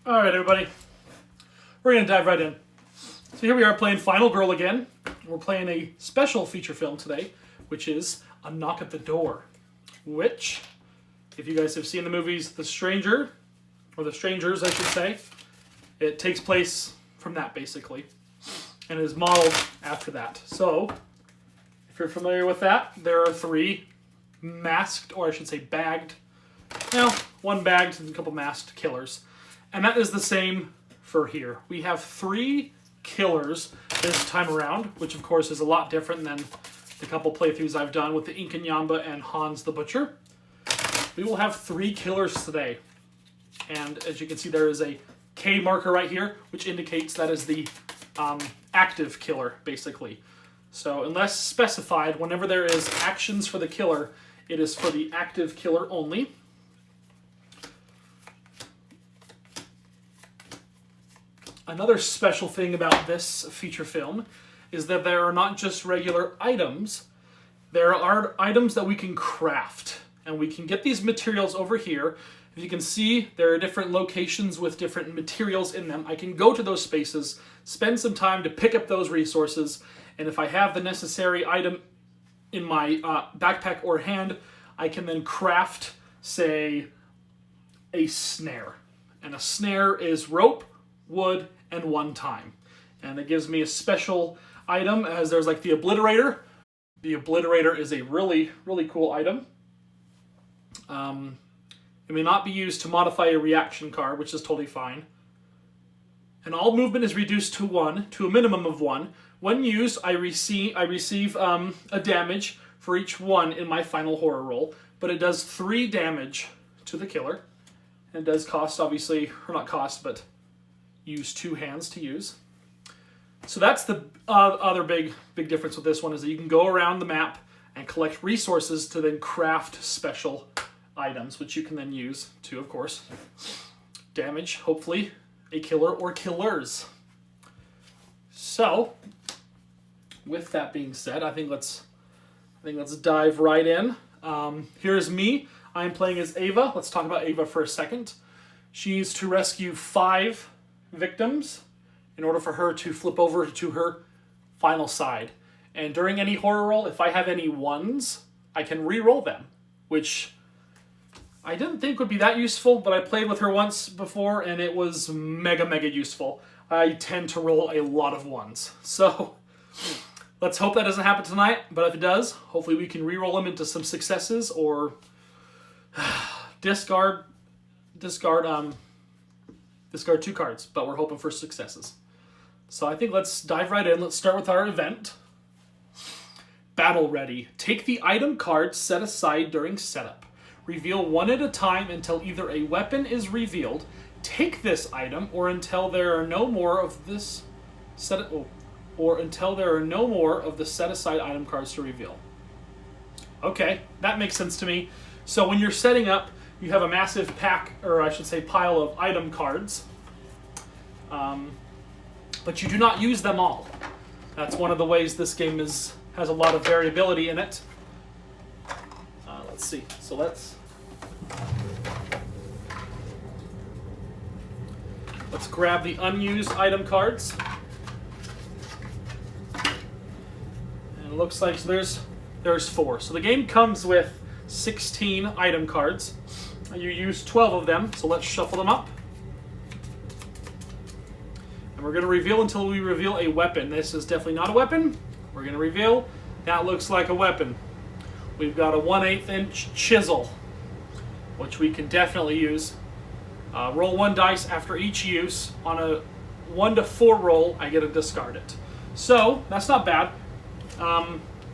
All right, everybody. We're going to dive right in. So here we are playing Final Girl again. We're playing a special feature film today, which is A Knock at the Door, which, if you guys have seen the movies The Stranger, or The Strangers, I should say, it takes place from that, basically, and is modeled after that. So, if you're familiar with that, there are three masked, or I should say bagged, one bagged and a couple masked killers. And that is the same for here. We have three killers this time around, which of course is a lot different than the couple playthroughs I've done with the Inkanyamba and Hans the Butcher. We will have three killers today. And as you can see, there is a K marker right here, which indicates that is the active killer, basically. So unless specified, whenever there is actions for the killer, it is for the active killer only. Another special thing about this feature film is that there are not just regular items, there are items that we can craft. And we can get these materials over here. If you can see, there are different locations with different materials in them. I can go to those spaces, spend some time to pick up those resources, and if I have the necessary item in my backpack or hand, I can then craft, say, a snare. And a snare is rope, wood, and one time. And it gives me a special item, as there's like the Obliterator. The Obliterator is a really, really cool item. It may not be used to modify a reaction card, which is totally fine. And all movement is reduced to 1, to a minimum of 1. When used, I receive a damage for each 1 in my final horror roll, but it does 3 damage to the killer. And it does cost, obviously, or not cost, but use 2 hands to use. So that's the other big difference with this one, is that you can go around the map and collect resources to then craft special items, which you can then use to, of course, damage, hopefully, a killer or killers. So, with that being said, I think let's dive right in. Here's me. I'm playing as Ava. Let's talk about Ava for a second. She's to rescue 5 victims in order for her to flip over to her final side. And during any horror roll, if I have any 1s, I can re-roll them, which I didn't think would be that useful, but I played with her once before and it was mega useful. I tend to roll a lot of 1s. So let's hope that doesn't happen tonight, but if it does, hopefully we can re-roll them into some successes or discard 2 cards, but we're hoping for successes. So I think let's dive right in. Let's start with our event. Battle Ready. Take the item card set aside during setup. Reveal 1 at a time until either a weapon is revealed. Take this item, or until there are no more of this until there are no more of the set aside item cards to reveal. Okay, that makes sense to me. So when you're setting up, you have a massive pack, or I should say pile of item cards, but you do not use them all. That's one of the ways this game has a lot of variability in it. Let's see. So let's grab the unused item cards. And it looks like there's 4. So the game comes with 16 item cards. You use 12 of them, so let's shuffle them up. And we're going to reveal until we reveal a weapon. This is definitely not a weapon. We're going to reveal. That looks like a weapon. We've got a 1/8 inch chisel, which we can definitely use. Roll 1 dice after each use. On a 1 to 4 roll, I get to discard it. So, that's not bad.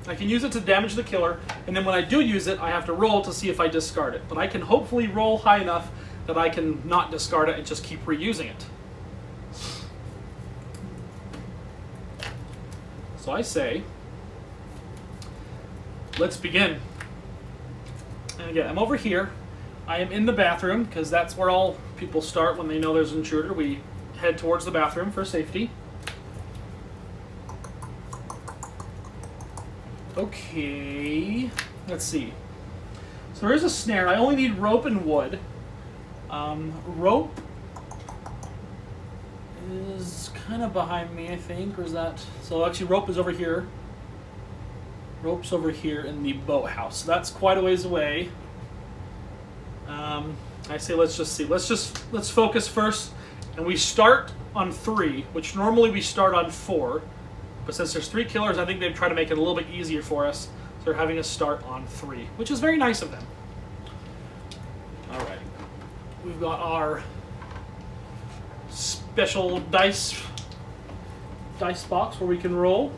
I can use it to damage the killer, and then when I do use it, I have to roll to see if I discard it. But I can hopefully roll high enough that I can not discard it and just keep reusing it. So I say, let's begin. And again, I'm over here. I am in the bathroom, because that's where all people start when they know there's an intruder. We head towards the bathroom for safety. Okay, let's see. So there is a snare. I only need rope and wood. Rope is kind of behind me, I think, or is that... So actually Rope is over here. Rope's over here in the boathouse. So that's quite a ways away. I say let's just see. Let's focus first. And we start on 3, which normally we start on 4. But since there's 3 killers, I think they'd try to make it a little bit easier for us. So they're having us start on 3, which is very nice of them. Alright. We've got our special dice box where we can roll.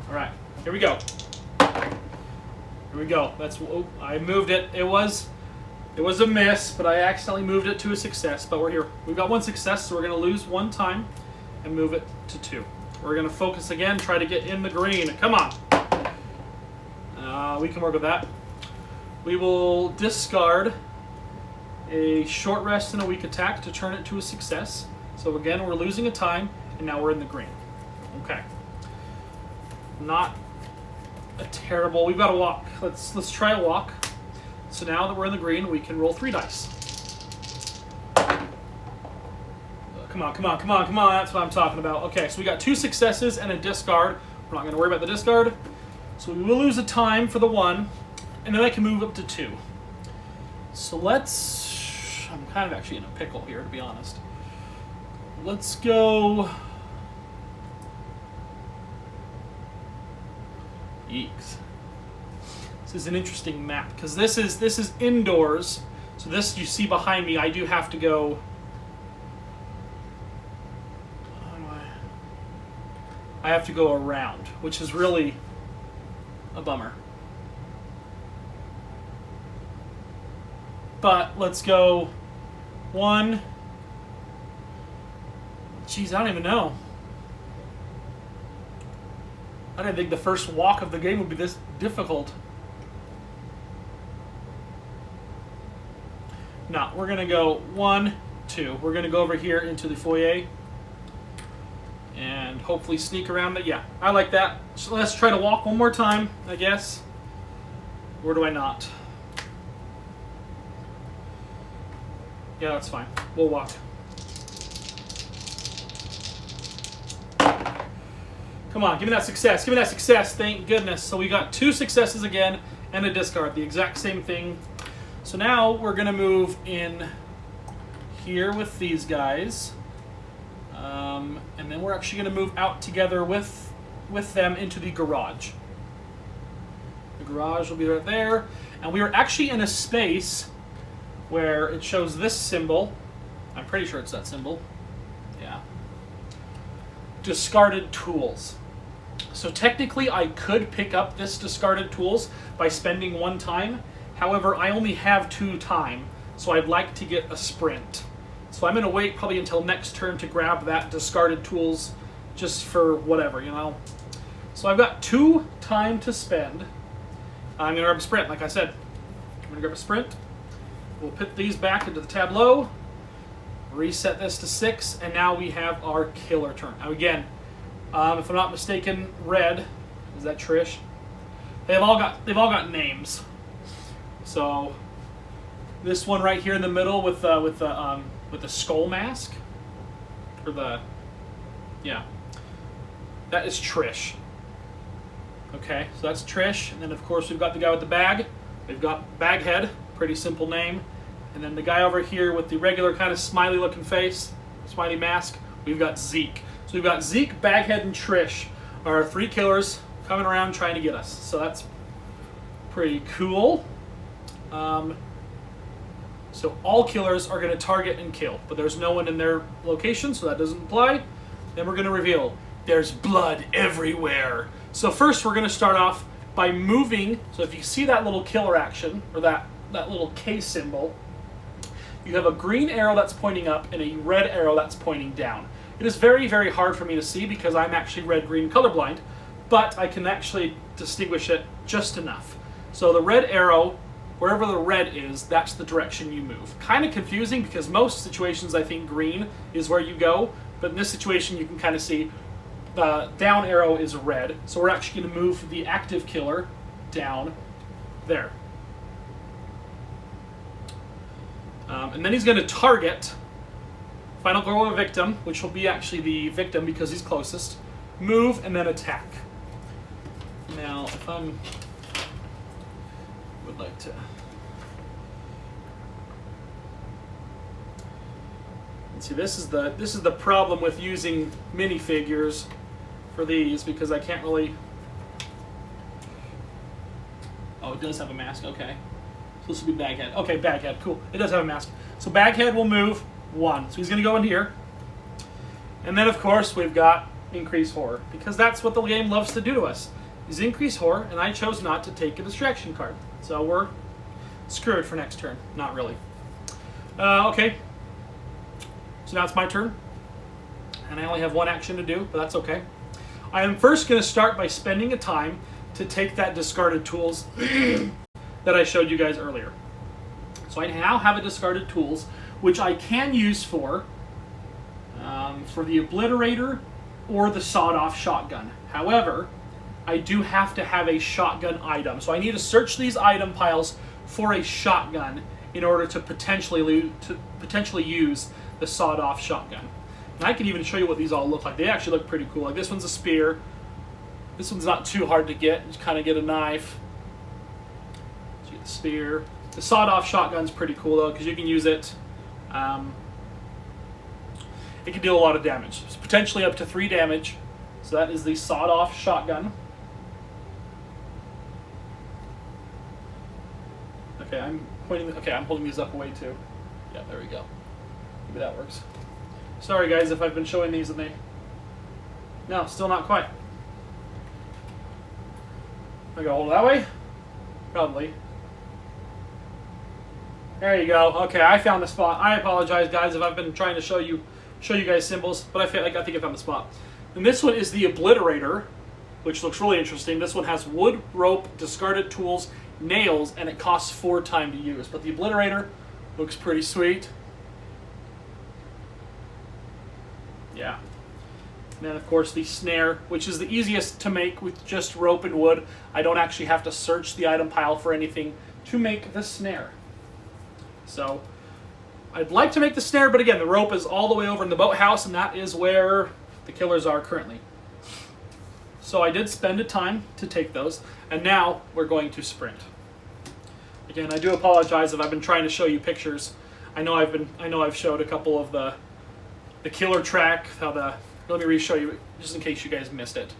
Alright, here we go. Here we go. I moved it. It was a miss, but I accidentally moved it to a success. But we're here. We've got 1 success, so we're going to lose 1 time and move it to 2. We're going to focus again, try to get in the green. Come on. We can work with that. We will discard a short rest and a weak attack to turn it to a success. So again, we're losing a time, and now we're in the green. Okay. Not a terrible... We've got a walk. Let's try a walk. So now that we're in the green, we can roll 3 dice. Come on. That's what I'm talking about. Okay, so we got 2 successes and a discard. We're not going to worry about the discard. So we will lose a time for the 1, and then I can move up to 2. So let's... I'm kind of actually in a pickle here, to be honest. Let's go... Yeeks. This is an interesting map, because this is indoors. So this you see behind me, I do have to go... I have to go around, which is really a bummer. But let's go 1. Jeez, I don't even know. I didn't think the first walk of the game would be this difficult. No, we're going to go 1, 2. We're going to go over here into the foyer. And hopefully sneak around that. Yeah, I like that. So let's try to walk 1 more time, I guess. Or do I not? Yeah, that's fine. We'll walk. Come on, give me that success. Give me that success. Thank goodness. So we got 2 successes again and a discard. The exact same thing. So now we're going to move in here with these guys. And then we're actually going to move out together with them into the garage. The garage will be right there. And we are actually in a space where it shows this symbol. I'm pretty sure it's that symbol. Yeah. Discarded tools. So technically I could pick up this discarded tools by spending 1 time. However, I only have 2 time, so I'd like to get a sprint. So I'm going to wait probably until next turn to grab that discarded tools just for whatever, you know. So I've got 2 time to spend. I'm going to grab a sprint, like I said. I'm going to grab a sprint. We'll put these back into the tableau. Reset this to 6, and now we have our killer turn. Now again, if I'm not mistaken, red, is that Trish? They've all got names. So this one right here in the middle with the skull mask, or that is Trish. Okay, so that's Trish, and then of course we've got the guy with the bag. We've got Baghead, pretty simple name, and then the guy over here with the regular kind of smiley looking face, smiley mask. We've got Zeke. So we've got Zeke, Baghead, and Trish are our 3 killers coming around trying to get us. So that's pretty cool. So all killers are going to target and kill, but there's no one in their location, so that doesn't apply. Then we're going to reveal there's blood everywhere. So first we're going to start off by moving. So if you see that little killer action, or that little K symbol, you have a green arrow that's pointing up and a red arrow that's pointing down. It is very, very hard for me to see because I'm actually red-green colorblind, but I can actually distinguish it just enough. So the red arrow, wherever the red is, that's the direction you move. Kind of confusing because most situations I think green is where you go, but in this situation you can kind of see the down arrow is red, so we're actually going to move the active killer down there. And then he's going to target Final girl with a victim, which will be actually the victim because he's closest. Move and then attack. Now, if I'm would like to. And see, this is the problem with using minifigures for these because I can't really. Oh, it does have a mask. Okay, so this will be Baghead. Okay, Baghead. Cool. It does have a mask. So Baghead will move 1. So he's going to go in here. And then, of course, we've got increase horror because that's what the game loves to do to us. Is increase horror, and I chose not to take a distraction card. So we're screwed for next turn. Not really. Okay. So now it's my turn. And I only have 1 action to do, but that's okay. I am first going to start by spending a time to take that discarded tools that I showed you guys earlier. So I now have a discarded tools, which I can use for the obliterator or the sawed-off shotgun. However, I do have to have a shotgun item. So I need to search these item piles for a shotgun in order to potentially use the sawed-off shotgun. And I can even show you what these all look like. They actually look pretty cool. Like this one's a spear. This one's not too hard to get. Just kind of get a knife. So you get the spear. The sawed-off shotgun's pretty cool though because you can use it. It can deal a lot of damage. It's potentially up to 3 damage. So that is the sawed-off shotgun. Okay, I'm holding these up way too. Yeah, there we go. Maybe that works. Sorry guys if I've been showing these and they... No, still not quite. I go hold it that way? Probably. There you go. Okay, I found the spot. I apologize guys if I've been trying to show you guys symbols, but I think I found the spot. And this one is the obliterator, which looks really interesting. This one has wood, rope, discarded tools, nails, and it costs 4 time to use. But the obliterator looks pretty sweet. Yeah. And then of course the snare, which is the easiest to make with just rope and wood. I don't actually have to search the item pile for anything to make the snare. So I'd like to make the snare, but again, the rope is all the way over in the boathouse, and that is where the killers are currently. So I did spend a time to take those, and now we're going to sprint. Again, I do apologize if I've been trying to show you pictures. I know I've showed a couple of the killer track. Let me re-show you just in case you guys missed it.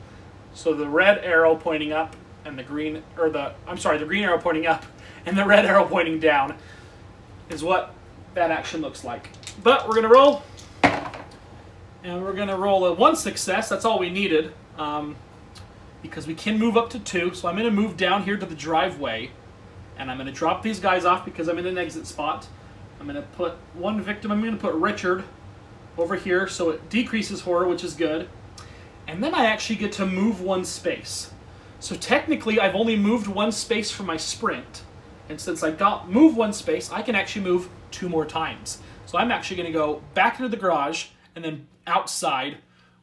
So the red arrow pointing up and the green arrow pointing up and the red arrow pointing down is what that action looks like. But we're gonna roll, and we're gonna roll a 1 success. That's all we needed, because we can move up to 2. So I'm gonna move down here to the driveway, and I'm gonna drop these guys off because I'm in an exit spot. I'm gonna put 1 victim. I'm gonna put Richard over here, so it decreases horror, which is good. And then I actually get to move 1 space. So technically, I've only moved 1 space for my sprint. And since I got move 1 space, I can actually move 2 more times. So I'm actually going to go back into the garage and then outside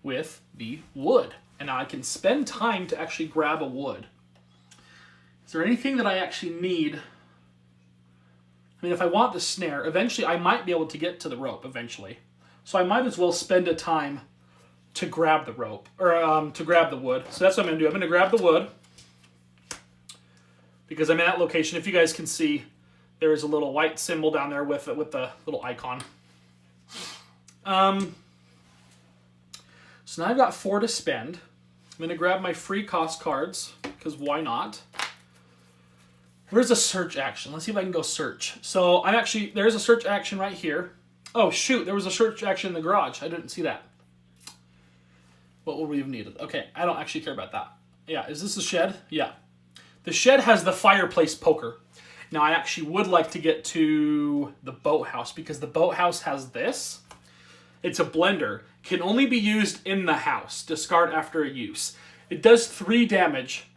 with the wood. And now I can spend time to actually grab a wood. Is there anything that I actually need? I mean, if I want the snare, eventually I might be able to get to the rope eventually. So I might as well spend a time to grab the rope, or to grab the wood. So that's what I'm going to do. I'm going to grab the wood, because I'm in that location. If you guys can see, there is a little white symbol down there with the little icon. So now I've got 4 to spend. I'm going to grab my free cost cards, because why not? Where's the search action? Let's see if I can go search. So there's a search action right here. Oh shoot, there was a search action in the garage. I didn't see that. What would we have needed? Okay, I don't actually care about that. Yeah, is this the shed? Yeah. The shed has the fireplace poker. Now I actually would like to get to the boathouse because the boathouse has this. It's a blender. Can only be used in the house. Discard after a use. It does 3 damage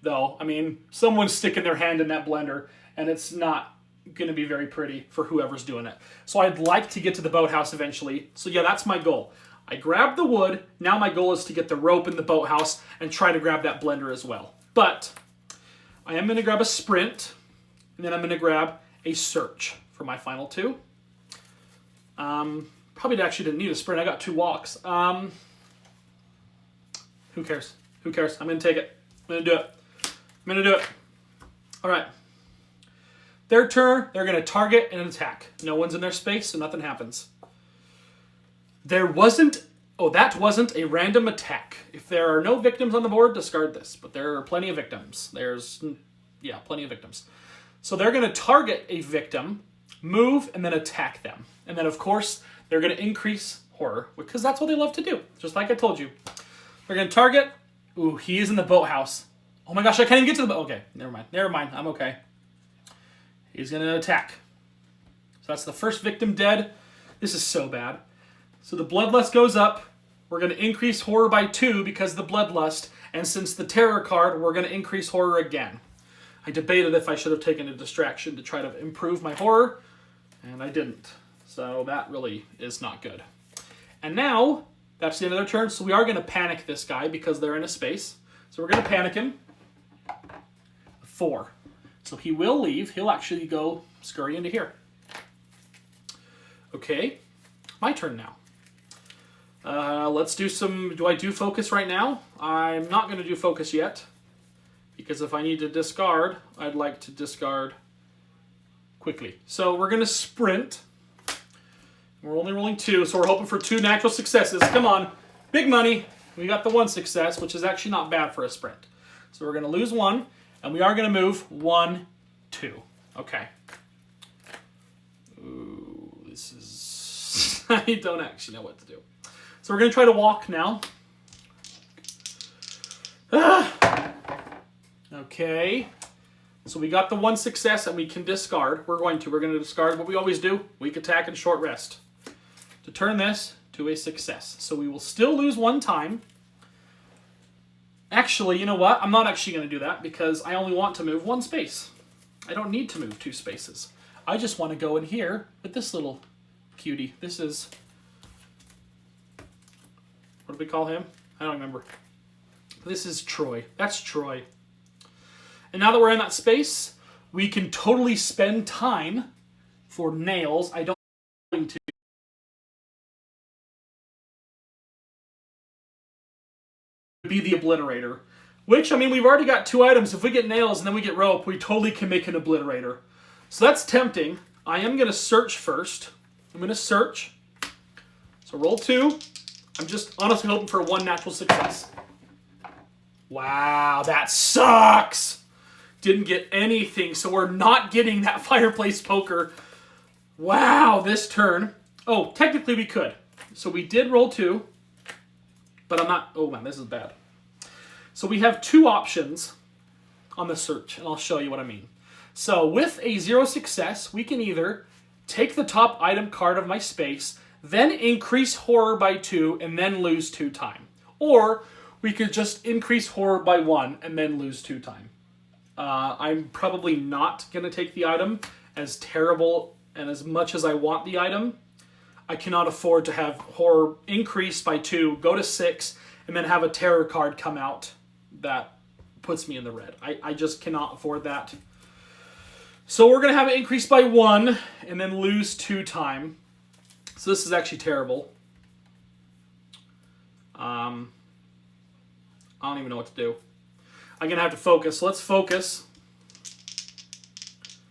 though. I mean, someone's sticking their hand in that blender and it's not going to be very pretty for whoever's doing it. So I'd like to get to the boathouse eventually. So yeah, that's my goal. I grabbed the wood. Now my goal is to get the rope in the boathouse and try to grab that blender as well. But I am going to grab a sprint, and then I'm going to grab a search for my final 2. Probably actually didn't need a sprint. I got 2 walks. Who cares? Who cares? I'm going to take it. I'm going to do it. I'm going to do it. All right. Their turn, they're going to target and attack. No one's in their space, so nothing happens. That wasn't a random attack. If there are no victims on the board, discard this. But there are plenty of victims. Plenty of victims. So they're going to target a victim, move, and then attack them. And then, of course, they're going to increase horror, because that's what they love to do, just like I told you. They're going to target. Ooh, he is in the boathouse. Oh my gosh, I can't even get to the boat. Okay, never mind. Never mind. I'm okay. He's going to attack. So that's the first victim dead. This is so bad. So the Bloodlust goes up. We're going to increase horror by 2 because of the Bloodlust. And since the Terror card, we're going to increase horror again. I debated if I should have taken a distraction to try to improve my horror, and I didn't. So that really is not good. And now, that's the end of their turn, so we are going to panic this guy because they're in a space. So we're going to panic him. 4. So he will leave. He'll actually go scurry into here. Okay, my turn now. Let's do some... Do I do focus right now? I'm not going to do focus yet. Because if I need to discard, I'd like to discard quickly. So we're going to sprint. We're only rolling 2, so we're hoping for 2 natural successes. Come on. Big money. We got the 1 success, which is actually not bad for a sprint. So we're going to lose 1, and we are going to move 1, 2. Okay. Ooh, this is... I don't actually know what to do. So we're going to try to walk now. Okay. So we got the 1 success, and we can discard. We're going to discard what we always do. Weak attack and short rest. To turn this to a success. So we will still lose 1 time. Actually, you know what? I'm not actually going to do that because I only want to move 1 space. I don't need to move 2 spaces. I just want to go in here with this little cutie. This is... What do we call him? I don't remember. This is Troy. That's Troy. And now that we're in that space, we can totally spend time for nails. I don't want to be the obliterator. Which, I mean, we've already got 2 items. If we get nails and then we get rope, we totally can make an obliterator. So that's tempting. I am going to search first. I'm going to search. So roll 2. I'm just honestly hoping for 1 natural success. Wow, that sucks! Didn't get anything, so we're not getting that fireplace poker. Wow, this turn. Oh, technically we could. So we did roll 2, but I'm not... Oh man, this is bad. So we have 2 options on the search, and I'll show you what I mean. So with a 0 success, we can either take the top item card of my space, then increase horror by 2, and then lose 2 time. Or we could just increase horror by 1 and then lose 2 time. I'm probably not going to take the item, as terrible and as much as I want the item. I cannot afford to have horror increase by 2, go to 6, and then have a terror card come out that puts me in the red. I just cannot afford that. So we're going to have it increase by 1 and then lose 2 time. So this is actually terrible. I don't even know what to do. I'm going to have to focus. So let's focus.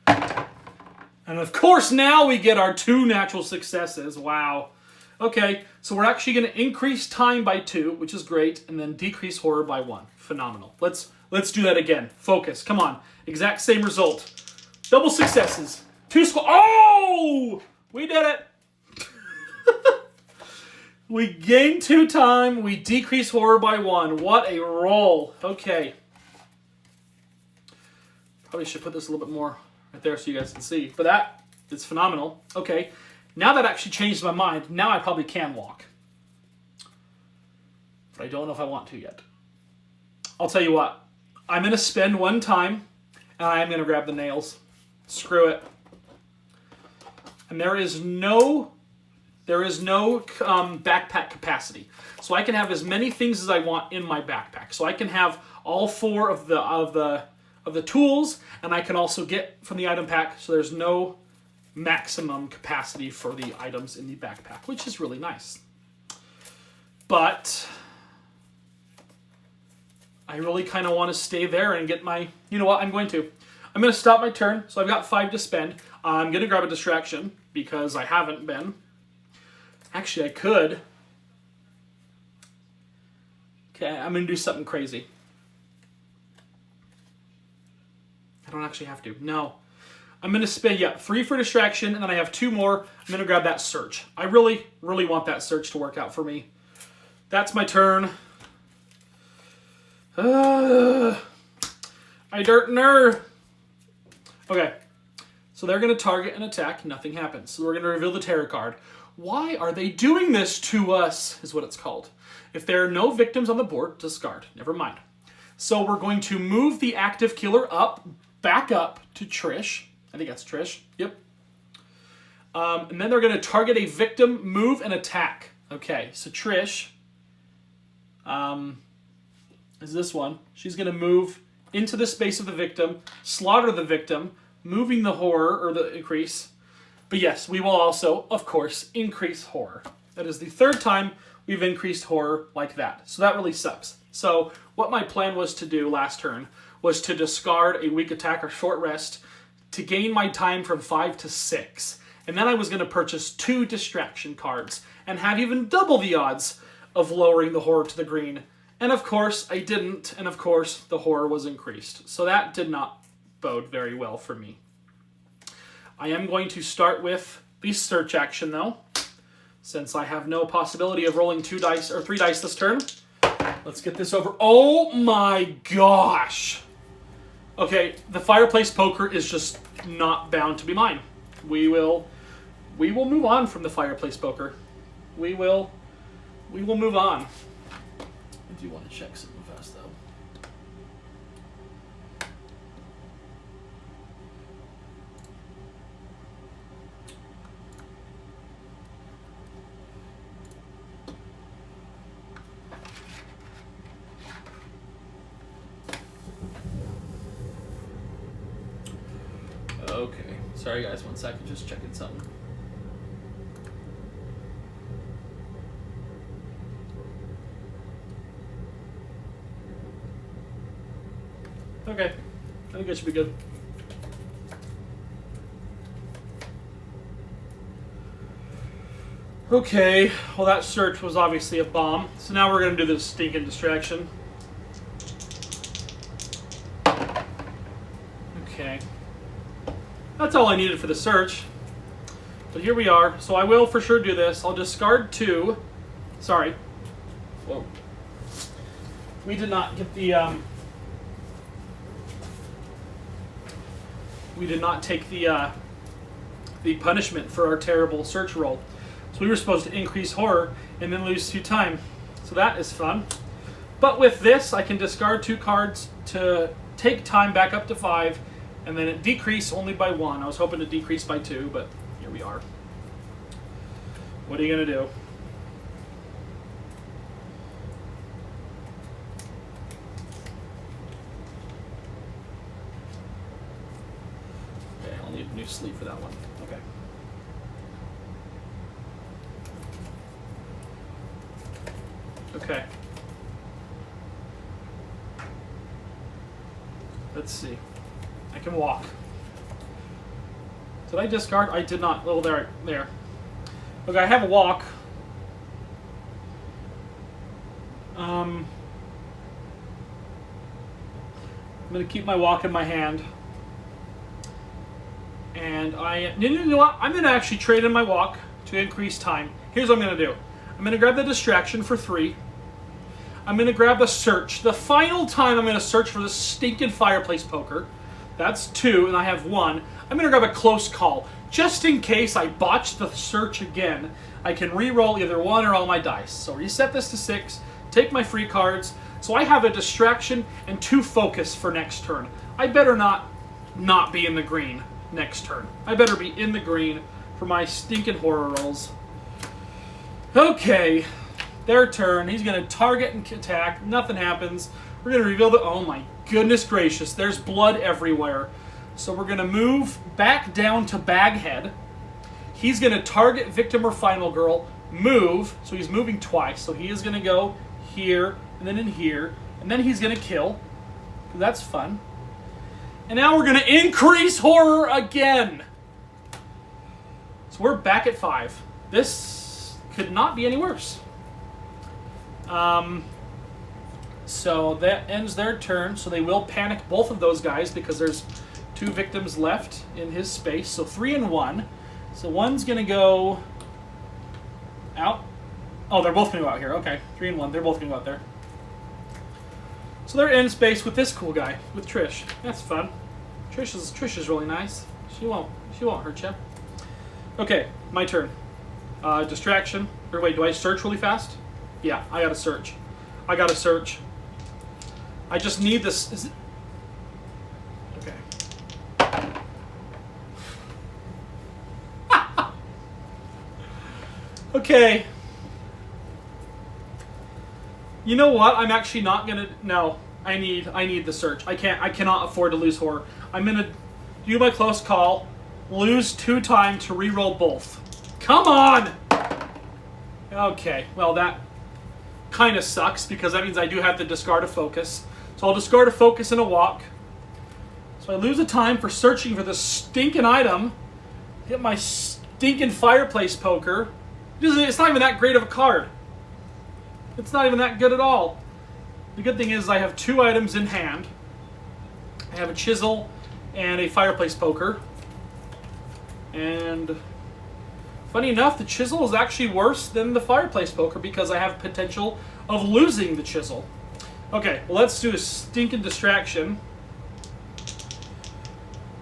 And of course now we get our 2 natural successes. Wow. Okay, so we're actually going to increase time by 2, which is great, and then decrease horror by 1. Phenomenal. Let's do that again. Focus. Come on. Exact same result. Double successes. 2 squad. Oh! We did it. We gain 2 time. We decrease horror by 1. What a roll. Okay. Probably should put this a little bit more right there so you guys can see. But that is phenomenal. Okay. Now that actually changed my mind. Now I probably can walk. But I don't know if I want to yet. I'll tell you what. I'm going to spend 1 time. And I'm going to grab the nails. Screw it. And there is no backpack capacity. So I can have as many things as I want in my backpack. So I can have all 4 of the tools, and I can also get from the item pack. So there's no maximum capacity for the items in the backpack, which is really nice. But I really kind of want to stay there and get my... You know what? I'm going to stop my turn. So I've got 5 to spend. I'm going to grab a distraction because I haven't been. Actually, I could. Okay, I'm going to do something crazy. I don't actually have to. No. I'm going to spend, 3 for distraction, and then I have 2 more. I'm going to grab that search. I really, really want that search to work out for me. That's my turn. I dirt ner. Okay. So they're going to target and attack. Nothing happens. So we're going to reveal the terror card. Why are they doing this to us, is what it's called. If there are no victims on the board, discard. Never mind. So we're going to move the active killer back up to Trish. I think that's Trish. Yep. And then they're going to target a victim, move, and attack. Okay, so Trish is this one. She's going to move into the space of the victim, slaughter the victim, moving the horror, or the increase. But yes, we will also, of course, increase horror. That is the 3rd time we've increased horror like that. So that really sucks. So what my plan was to do last turn was to discard a weak attack or short rest to gain my time from 5 to 6. And then I was going to purchase 2 distraction cards and have even double the odds of lowering the horror to the green. And of course, I didn't. And of course, the horror was increased. So that did not bode very well for me. I am going to start with the search action, though, since I have no possibility of rolling 2 dice or 3 dice this turn. Let's get this over. Oh my gosh! Okay, the fireplace poker is just not bound to be mine. We will move on from the fireplace poker. We will move on. I do want to check something fast, though. Okay. Sorry, guys. 1 second. Just checking something. Okay. I think that should be good. Okay. Well, that search was obviously a bomb. So now we're going to do this stinking distraction. Okay. That's all I needed for the search. But here we are. So I will for sure do this. I'll discard 2. Sorry. Whoa. We did not get the... We did not take the punishment for our terrible search roll. So we were supposed to increase horror and then lose 2 time. So that is fun. But with this, I can discard 2 cards to take time back up to 5, and then it decrease only by 1. I was hoping to decrease by 2, but here we are. What are you going to do? Okay, I'll need a new sleeve for that one. Okay. Okay. Let's see. I can walk. Did I discard? I did not. Oh, there. Okay, I have a walk. I'm going to keep my walk in my hand. And you know what? I'm going to actually trade in my walk to increase time. Here's what I'm going to do. I'm going to grab the distraction for 3. I'm going to grab the search. The final time I'm going to search for this stinking fireplace poker. That's 2, and I have 1. I'm going to grab a close call. Just in case I botch the search again, I can re-roll either 1 or all my dice. So reset this to 6, take my free cards. So I have a distraction and 2 focus for next turn. I better not be in the green next turn. I better be in the green for my stinking horror rolls. Okay, their turn. He's going to target and attack. Nothing happens. We're going to reveal the... Oh my goodness gracious, there's blood everywhere. So we're going to move back down to Baghead. He's going to target victim or final girl, move, so he's moving twice. So he is going to go here, and then in here, and then he's going to kill. That's fun. And now we're going to increase horror again. So we're back at 5. This could not be any worse. So that ends their turn. So they will panic both of those guys because there's 2 victims left in his space. So 3 and 1. So one's going to go out. Oh, they're both going to go out here. Okay, 3 and 1. They're both going to go out there. So they're in space with this cool guy, with Trish. That's fun. Trish is really nice. She won't hurt you. Okay, my turn. Distraction. Or wait, do I search really fast? Yeah, I gotta search. I just need this. Is it? Okay. Okay. You know what? I'm actually not gonna. No, I need the search. I cannot afford to lose horror. I'm gonna do my close call. Lose 2 time to reroll both. Come on. Okay. Well, that kind of sucks because that means I do have to discard a focus. So I'll discard a focus and a walk. So I lose a time for searching for this stinking item. Get my stinking fireplace poker. It's not even that great of a card. It's not even that good at all. The good thing is I have 2 items in hand. I have a chisel and a fireplace poker. And funny enough, the chisel is actually worse than the fireplace poker because I have potential of losing the chisel. Okay, well, let's do a stinking distraction.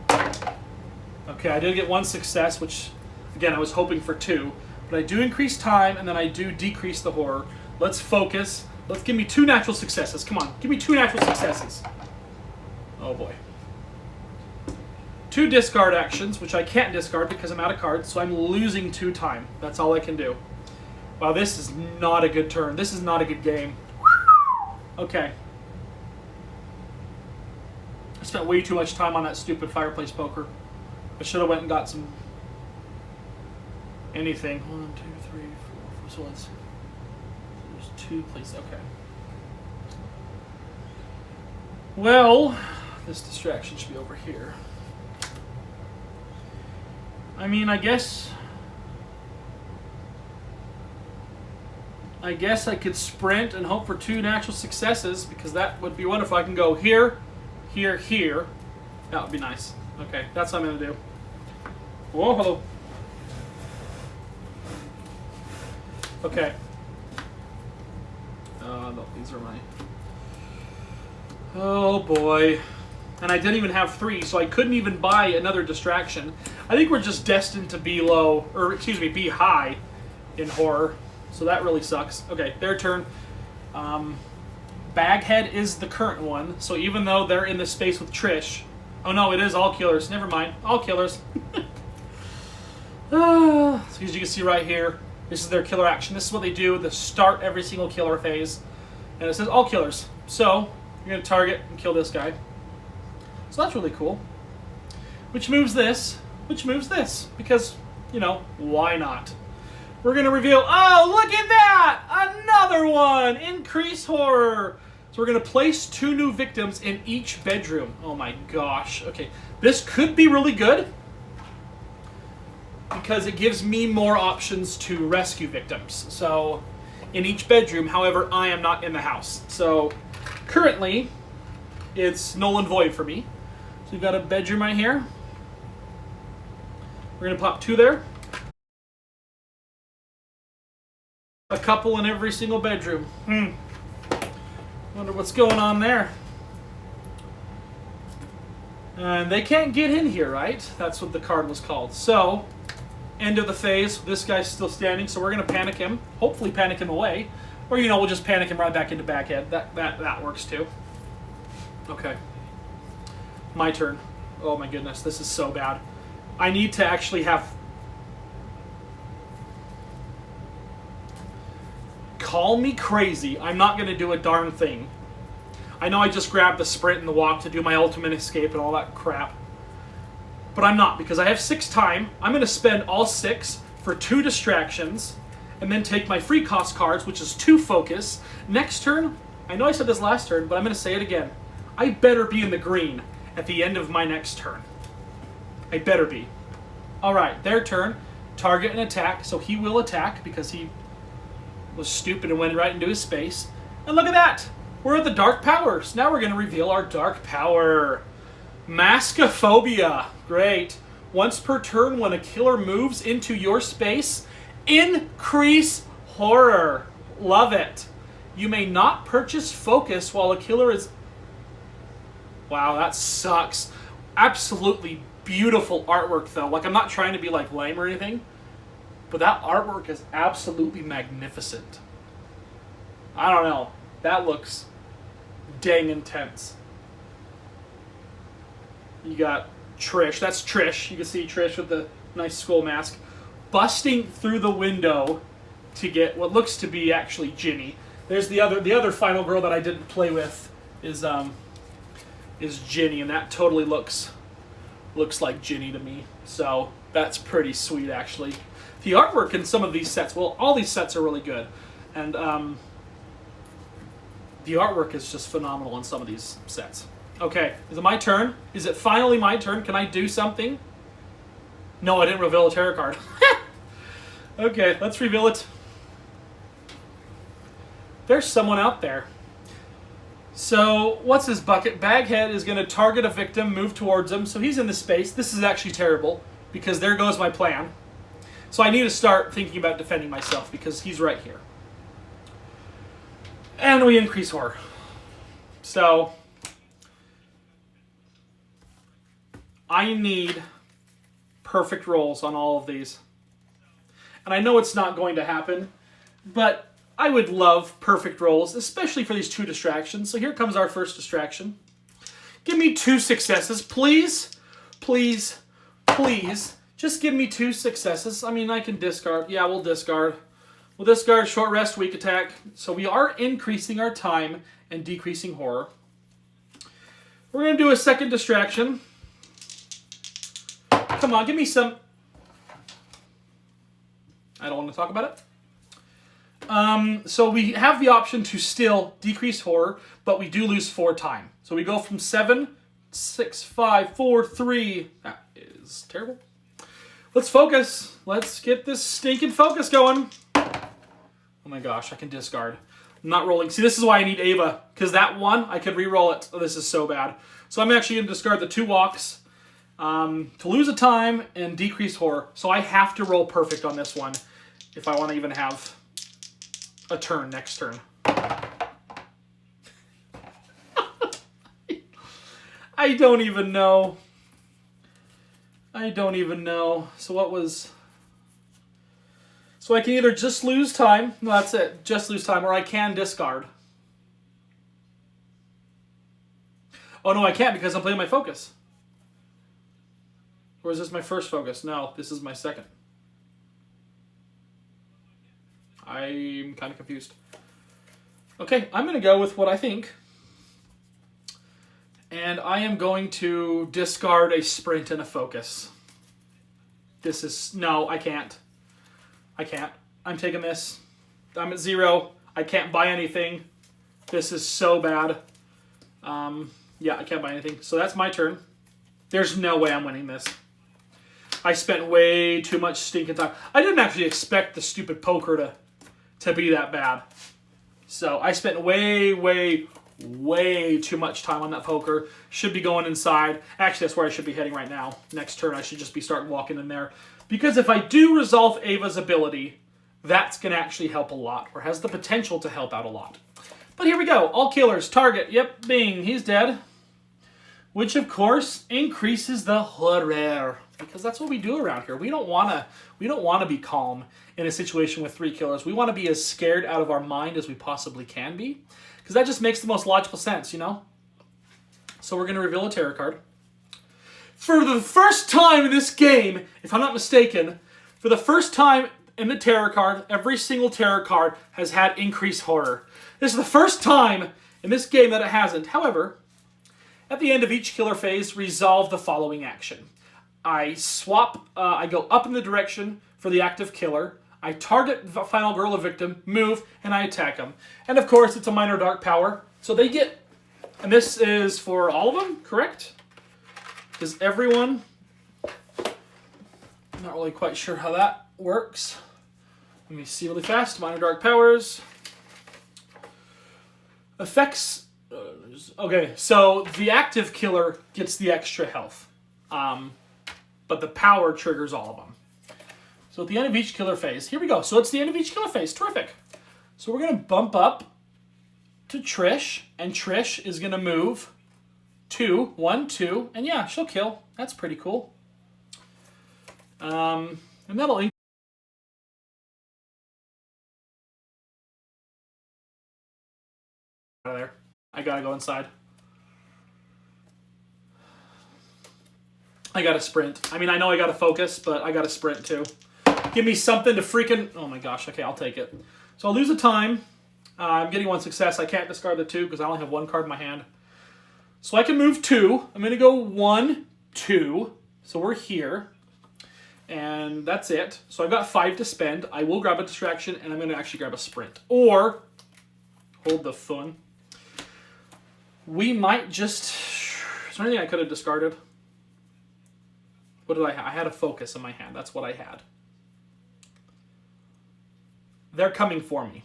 Okay, I did get 1 success, which, again, I was hoping for 2. But I do increase time, and then I do decrease the horror. Let's focus. Let's give me 2 natural successes. Come on, give me 2 natural successes. Oh, boy. 2 discard actions, which I can't discard because I'm out of cards, so I'm losing 2 time. That's all I can do. Wow, this is not a good turn. This is not a good game. Okay. I spent way too much time on that stupid fireplace poker. I should have went and got some... anything. 1, 2, 3, 4. So let's... there's 2 places. Okay. Well, this distraction should be over here. I mean, I guess I could sprint and hope for 2 natural successes because that would be wonderful. I can go here, here, here. That would be nice. Okay, that's what I'm going to do. Whoa, hello. Okay. No, these are my... Oh, boy. And I didn't even have 3, so I couldn't even buy another distraction. I think we're just destined to be low, or excuse me, be high in horror. So that really sucks. Okay, their turn. Baghead is the current one, so even though they're in the space with Trish... Oh no, it is all killers. Never mind. All killers. So as you can see right here, this is their killer action. This is what they do to start every single killer phase. And it says all killers. So, you're going to target and kill this guy. So that's really cool. Which moves this. Which moves this. Because, you know, why not? We're going to reveal, oh, look at that! Another one! Increase horror! So we're going to place 2 new victims in each bedroom. Oh my gosh. Okay, this could be really good. Because it gives me more options to rescue victims. So, in each bedroom, however, I am not in the house. So, currently, it's null and void for me. So we've got a bedroom right here. We're going to pop 2 there. A couple in every single bedroom. Wonder what's going on there. And they can't get in here, right? That's what the card was called. So, end of the phase. This guy's still standing, so we're going to panic him. Hopefully panic him away. Or, you know, we'll just panic him right back into Baghead. That works too. Okay. My turn. Oh my goodness, this is so bad. I need to actually have... Call me crazy. I'm not going to do a darn thing. I know I just grabbed the sprint and the walk to do my ultimate escape and all that crap. But I'm not, because I have 6 time. I'm going to spend all 6 for 2 distractions, and then take my free cost cards, which is 2 focus. Next turn, I know I said this last turn, but I'm going to say it again. I better be in the green at the end of my next turn. I better be. Alright, their turn. Target and attack, so he will attack because he was stupid and went right into his space. And look at that! We're at the Dark Powers. Now we're going to reveal our Dark Power. Maskophobia. Great. Once per turn, when a killer moves into your space, increase horror. Love it. You may not purchase focus while a killer is... Wow, that sucks. Absolutely beautiful artwork, though. Like, I'm not trying to be, like, lame or anything, but that artwork is absolutely magnificent. I don't know. That looks dang intense. You got Trish. That's Trish. You can see Trish with the nice skull mask busting through the window to get what looks to be actually Ginny. There's the other final girl that I didn't play with is Ginny, and that totally looks like Ginny to me. So that's pretty sweet, actually. The artwork in some of these sets, well, all these sets are really good, and the artwork is just phenomenal in some of these sets. Okay, is it my turn? Is it finally my turn? Can I do something? No, I didn't reveal a tarot card. Okay, let's reveal it. There's someone out there. So, what's his bucket? Baghead is going to target a victim, move towards him. So he's in the space. This is actually terrible, because there goes my plan. So I need to start thinking about defending myself, because he's right here. And we increase horror. So I need perfect rolls on all of these. And I know it's not going to happen, but I would love perfect rolls, especially for these 2 distractions. So here comes our first distraction. Give me 2 successes, please. Please, please. Just give me 2 successes. I mean, I can discard. Yeah, we'll discard. We'll discard short rest, weak attack. So we are increasing our time and decreasing horror. We're going to do a second distraction. Come on, give me some... I don't want to talk about it. So we have the option to still decrease horror, but we do lose 4 time. So we go from 7, 6, 5, 4, 3. That is terrible. Let's focus. Let's get this stinking focus going. Oh my gosh, I can discard. I'm not rolling. See, this is why I need Ava, because that one, I could re-roll it. Oh, this is so bad. So I'm actually going to discard the 2 walks to lose a time and decrease horror. So I have to roll perfect on this one if I want to even have a turn next turn. I don't even know. I don't even know. So what was... So I can either just lose time. No, that's it. Just lose time. Or I can discard. Oh, no, I can't because I'm playing my focus. Or is this my first focus? No, this is my second. I'm kind of confused. Okay, I'm going to go with what I think. And I am going to discard a sprint and a focus. This is... No, I can't. I can't. I'm taking this. I'm at 0. I can't buy anything. This is so bad. Yeah, I can't buy anything. So that's my turn. There's no way I'm winning this. I spent way too much stinking time. I didn't actually expect the stupid poker to be that bad. So I spent way too much time on that poker. Should be going inside. Actually, that's where I should be heading right now. Next turn, I should just be starting walking in there. Because if I do resolve Ava's ability, that's going to actually help a lot, or has the potential to help out a lot. But here we go. All killers. Target. Yep, bing. He's dead. Which, of course, increases the horror. Because that's what we do around here. We don't want to be calm in a situation with 3 killers. We want to be as scared out of our mind as we possibly can be. Because that just makes the most logical sense, you know? So we're going to reveal a tarot card. For the first time in this game, if I'm not mistaken, for the first time in the tarot card, every single tarot card has had increased horror. This is the first time in this game that it hasn't. However, at the end of each killer phase, resolve the following action. I swap, I go up in the direction for the active killer. I target the final girl or victim, move, and I attack them. And of course, it's a minor dark power. So they get, and this is for all of them, correct? Does everyone, I'm not really quite sure how that works. Let me see really fast. Minor dark powers. Effects. Okay, so the active killer gets the extra health. But the power triggers all of them. So at the end of each killer phase, here we go. So it's the end of each killer phase. Terrific. So we're going to bump up to Trish, and Trish is going to move 2, 1, 2, and yeah, she'll kill. That's pretty cool. And that'll out of there. I gotta go inside. I gotta sprint. I mean, I know I gotta focus, but I gotta sprint too. Give me something to freaking... Oh my gosh, okay, I'll take it. So I'll lose a time. I'm getting 1 success. I can't discard the 2 because I only have 1 card in my hand. So I can move 2. I'm gonna go 1, 2. So we're here. And that's it. So I've got 5 to spend. I will grab a distraction, and I'm gonna actually grab a sprint. Or, hold the fun. We might just... Is there anything I could have discarded? What did I have? I had a focus in my hand. That's what I had. They're coming for me.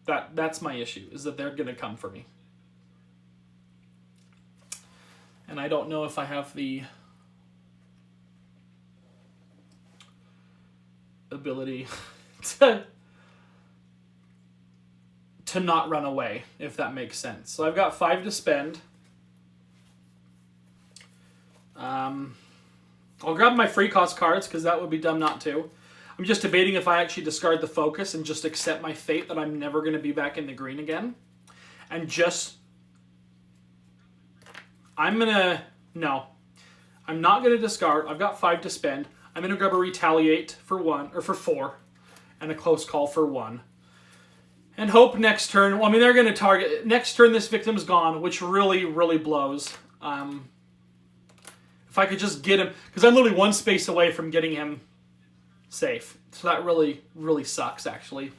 That's my issue, is that they're going to come for me. And I don't know if I have the ability to not run away, if that makes sense. So I've got 5 to spend. I'll grab my free cost cards, because that would be dumb not to. I'm just debating if I actually discard the focus and just accept my fate that I'm never going to be back in the green again. And just... No. I'm not going to discard. I've got 5 to spend. I'm going to grab a retaliate for 1, or for 4. And a close call for 1. And hope next turn... Well, I mean, they're going to target... Next turn, this victim's gone, which really, really blows. If I could just get him... Because I'm literally 1 space away from getting him safe. So that really, really sucks, actually.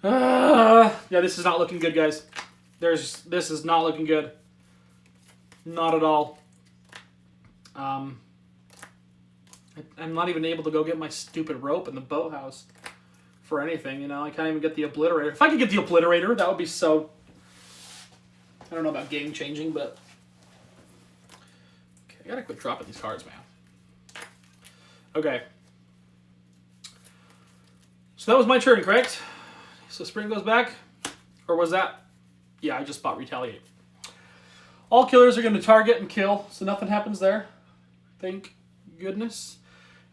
Yeah, this is not looking good, guys. This is not looking good. Not at all. I'm not even able to go get my stupid rope in the boathouse for anything, you know? I can't even get the obliterator. If I could get the obliterator, that would be so... I don't know about game changing, but... Okay, I gotta quit dropping these cards, man. Okay. So that was my turn, correct? So Spring goes back? Or was that... Yeah, I just bought Retaliate. All killers are going to target and kill, so nothing happens there. Thank goodness.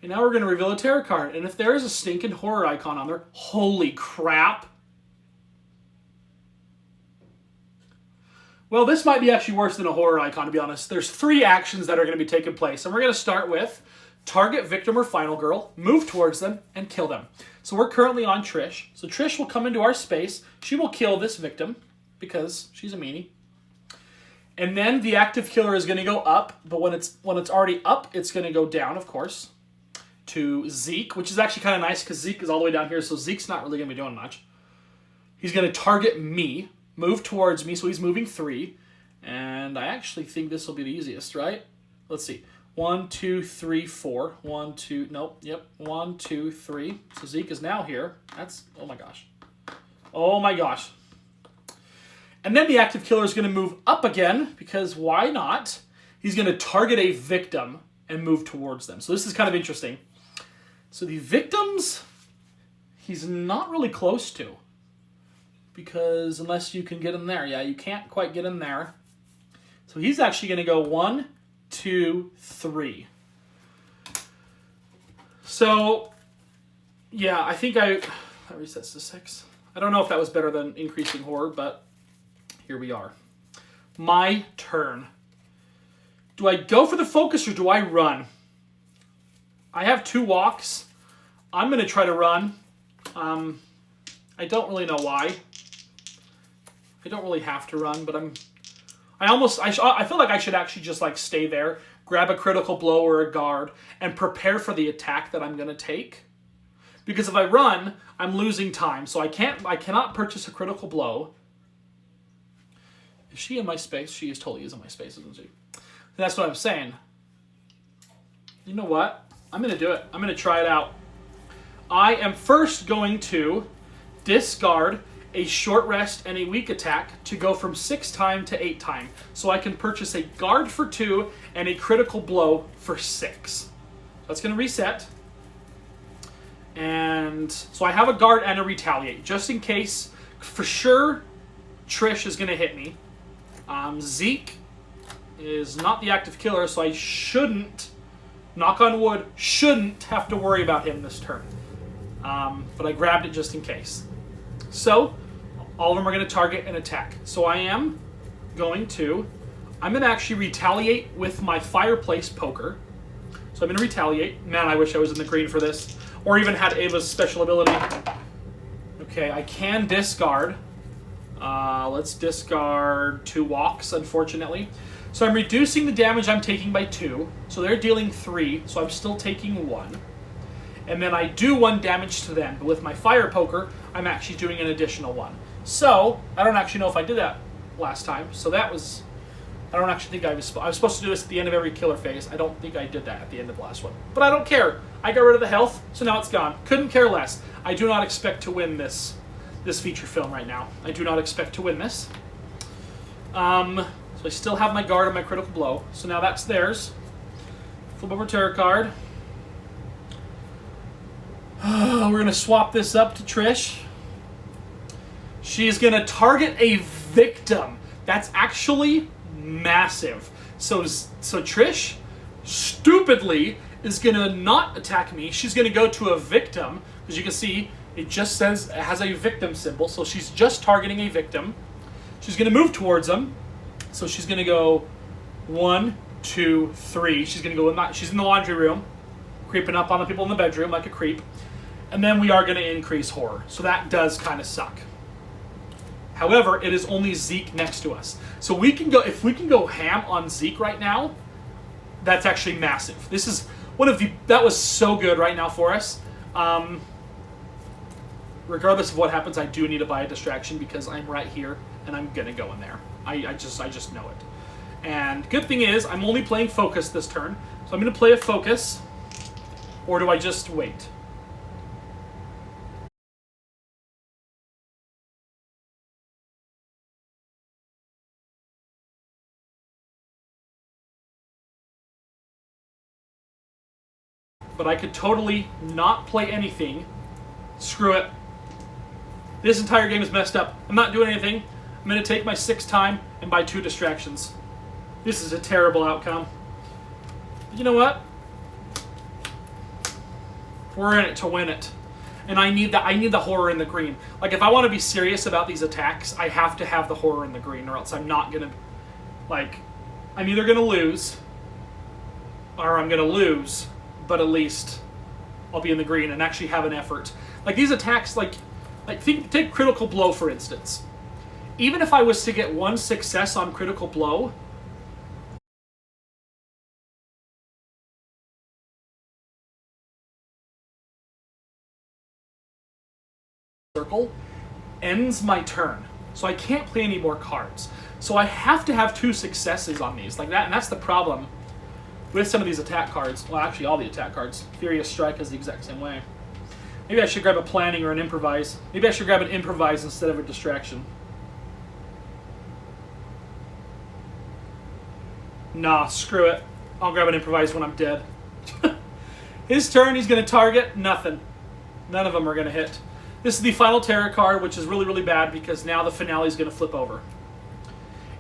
And now we're going to reveal a tarot card. And if there is a stinking horror icon on there, holy crap. Well, this might be actually worse than a horror icon, to be honest. There's 3 actions that are going to be taking place. And we're going to start with target victim or final girl, move towards them, and kill them. So we're currently on Trish. So Trish will come into our space. She will kill this victim because she's a meanie. And then the active killer is going to go up, but when it's already up, it's going to go down, of course, to Zeke, which is actually kind of nice because Zeke is all the way down here, so Zeke's not really going to be doing much. He's going to target me, move towards me, so he's moving 3. And I actually think this will be the easiest, right? Let's see. 1, 2, 3, 4. 1, 2, nope, yep. 1, 2, 3. So Zeke is now here. That's, oh my gosh. Oh my gosh. And then the active killer is going to move up again, because why not? He's going to target a victim and move towards them. So this is kind of interesting. So the victims, he's not really close to. Because unless you can get in there. Yeah, you can't quite get in there. So he's actually going to go 1, 2, 3. So, yeah, I think that resets to 6. I don't know if that was better than increasing horror, but here we are. My turn. Do I go for the focus or do I run? I have 2 walks. I'm going to try to run. I don't really know why. I don't really have to run, but I feel like I should actually just like stay there, grab a critical blow or a guard, and prepare for the attack that I'm going to take. Because if I run, I'm losing time, so I cannot purchase a critical blow. Is she in my space? She is totally in my space, isn't she? That's what I'm saying. You know what? I'm going to do it. I'm going to try it out. I am first going to discard a short rest and a weak attack to go from 6 time to 8 time. So I can purchase a guard for 2 and a critical blow for 6. That's going to reset. And so I have a guard and a retaliate, just in case, for sure, Trish is going to hit me. Zeke is not the active killer, so I shouldn't, knock on wood, shouldn't have to worry about him this turn. But I grabbed it just in case. So, all of them are going to target and attack. So I'm going to actually retaliate with my Fireplace Poker. So I'm going to retaliate. Man, I wish I was in the green for this. Or even had Ava's special ability. Okay, I can discard. Let's discard 2 walks, unfortunately. So I'm reducing the damage I'm taking by 2. So they're dealing 3, so I'm still taking 1. And then I do 1 damage to them. But with my Fire Poker, I'm actually doing an additional 1. So, I don't actually know if I did that last time. So that was... I don't actually think I was supposed to do this at the end of every killer phase. I don't think I did that at the end of the last one. But I don't care. I got rid of the health, so now it's gone. Couldn't care less. I do not expect to win this feature film right now. I do not expect to win this. So I still have my guard and my critical blow. So now that's theirs. Flip over tarot card. We're going to swap this up to Trish. She's going to target a victim. That's actually massive. So Trish, stupidly, is going to not attack me. She's going to go to a victim. As you can see, it just says it has a victim symbol. So she's just targeting a victim. She's going to move towards them. So she's going to go 1, 2, 3. She's going to go she's in the laundry room, creeping up on the people in the bedroom like a creep. And then we are going to increase horror. So that does kind of suck. However, it is only Zeke next to us. So we can go, if we can go ham on Zeke right now, that's actually massive. This is one of that was so good right now for us. Regardless of what happens, I do need to buy a distraction because I'm right here and I'm going to go in there. I just know it. And good thing is, I'm only playing focus this turn. So I'm going to play a focus. Or do I just wait? But I could totally not play anything. Screw it. This entire game is messed up. I'm not doing anything. I'm going to take my 6 time and buy 2 distractions. This is a terrible outcome. But you know what? We're in it to win it. And I need the horror in the green. Like, if I want to be serious about these attacks, I have to have the horror in the green, or else I'm not going to... Like, I'm either going to lose, or I'm going to lose, but at least I'll be in the green and actually have an effort. Like, these attacks, take Critical Blow, for instance. Even if I was to get 1 success on Critical Blow, circle ends my turn. So I can't play any more cards. So I have to have 2 successes on these. Like that, and that's the problem with some of these attack cards. Well, actually all the attack cards. Furious Strike is the exact same way. Maybe I should grab a planning or an improvise. Maybe I should grab an improvise instead of a distraction. Nah, screw it. I'll grab an improvise when I'm dead. His turn, he's going to target nothing. None of them are going to hit. This is the final tarot card, which is really, really bad because now the finale is going to flip over.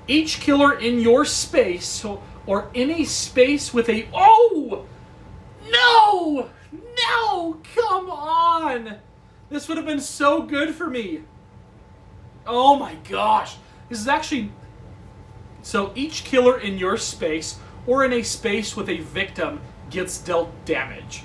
Each killer in your space, or in a space with a... Oh! No! No! Come on! This would have been so good for me. Oh my gosh. This is actually... So each killer in your space, or in a space with a victim, gets dealt damage.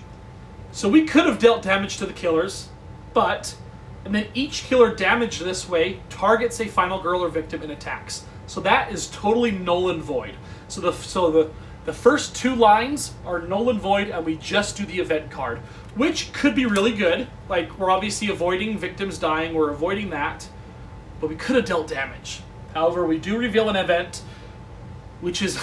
So we could have dealt damage to the killers, but... And then each killer damaged this way targets a final girl or victim and attacks. So that is totally null and void. So the first 2 lines are null and void, and we just do the event card, which could be really good. Like, we're obviously avoiding victims dying, we're avoiding that, but we could have dealt damage. However, we do reveal an event, which is...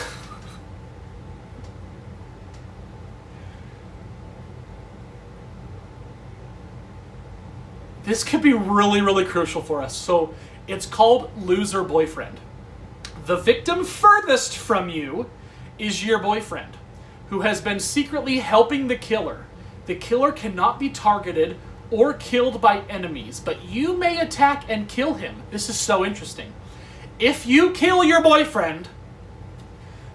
This could be really, really crucial for us. So it's called Loser Boyfriend. The victim furthest from you is your boyfriend, who has been secretly helping the killer. The killer cannot be targeted or killed by enemies, but you may attack and kill him. This is so interesting. If you kill your boyfriend,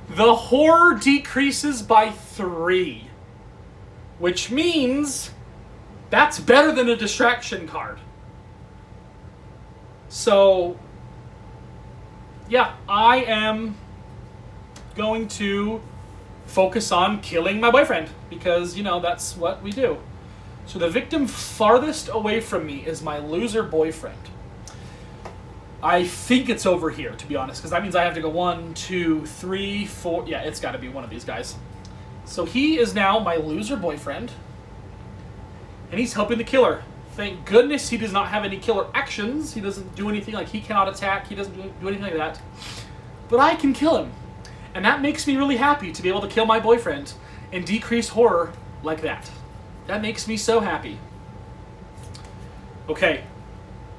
the horror decreases by 3, which means that's better than a distraction card. So, yeah, I am going to focus on killing my boyfriend because, you know, that's what we do. So the victim farthest away from me is my loser boyfriend. I think it's over here, to be honest, because that means I have to go 1, 2, 3, 4. Yeah, it's got to be one of these guys. So he is now my loser boyfriend, and he's helping the killer. Thank goodness he does not have any killer actions. He doesn't do anything, like he cannot attack. He doesn't do anything like that. But I can kill him. And that makes me really happy to be able to kill my boyfriend and decrease horror like that. That makes me so happy. Okay,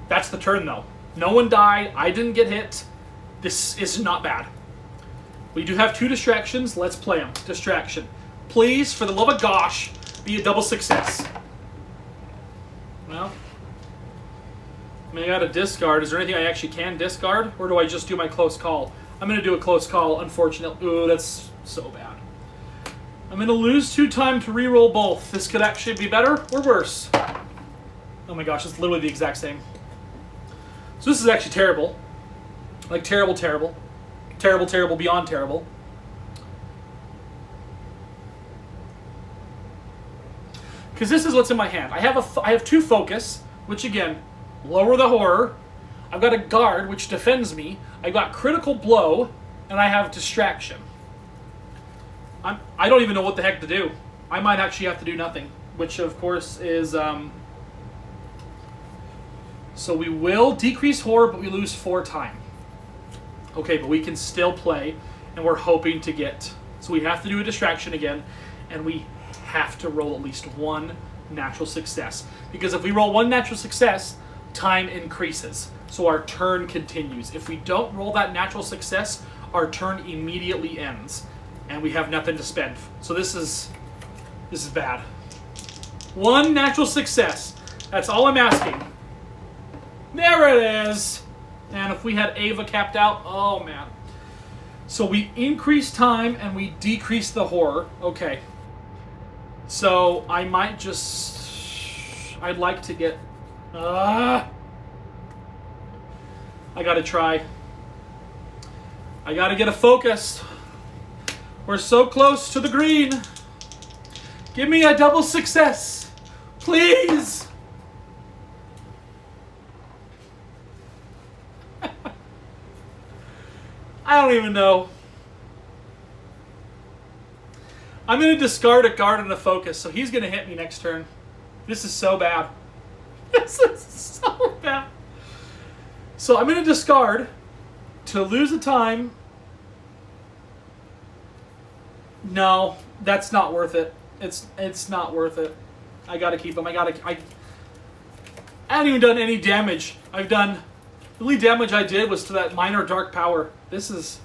that's the turn though. No one died, I didn't get hit. This is not bad. We do have 2 distractions, let's play them. Distraction. Please, for the love of gosh, be a double success. Well, I mean, I got a discard. Is there anything I actually can discard? Or do I just do my close call? I'm going to do a close call, unfortunately. Ooh, that's so bad. I'm going to lose 2 time to reroll both. This could actually be better or worse. Oh my gosh, it's literally the exact same. So this is actually terrible. Like terrible, terrible. Terrible, terrible, beyond terrible. Because this is what's in my hand. I have 2 focus, which again, lower the horror. I've got a guard, which defends me. I've got critical blow, and I have distraction. I don't even know what the heck to do. I might actually have to do nothing, which of course is... So we will decrease horror, but we lose 4 time. Okay, but we can still play, and we're hoping to get... So we have to do a distraction again, and we have to roll at least 1 natural success. Because if we roll 1 natural success, time increases. So our turn continues. If we don't roll that natural success, our turn immediately ends. And we have nothing to spend. So this is bad. 1 natural success. That's all I'm asking. There it is. And if we had Ava capped out, oh man. So we increase time and we decrease the horror. Okay. So I might just... I'd like to get... I gotta try. I gotta get a focus. We're so close to the green. Give me a double success. Please. I don't even know. I'm going to discard a guard and a focus, so he's going to hit me next turn. This is so bad. This is so bad. So I'm going to discard to lose a time. No, that's not worth it. It's not worth it. I got to keep him. I haven't even done any damage. The only damage I did was to that minor dark power. This is...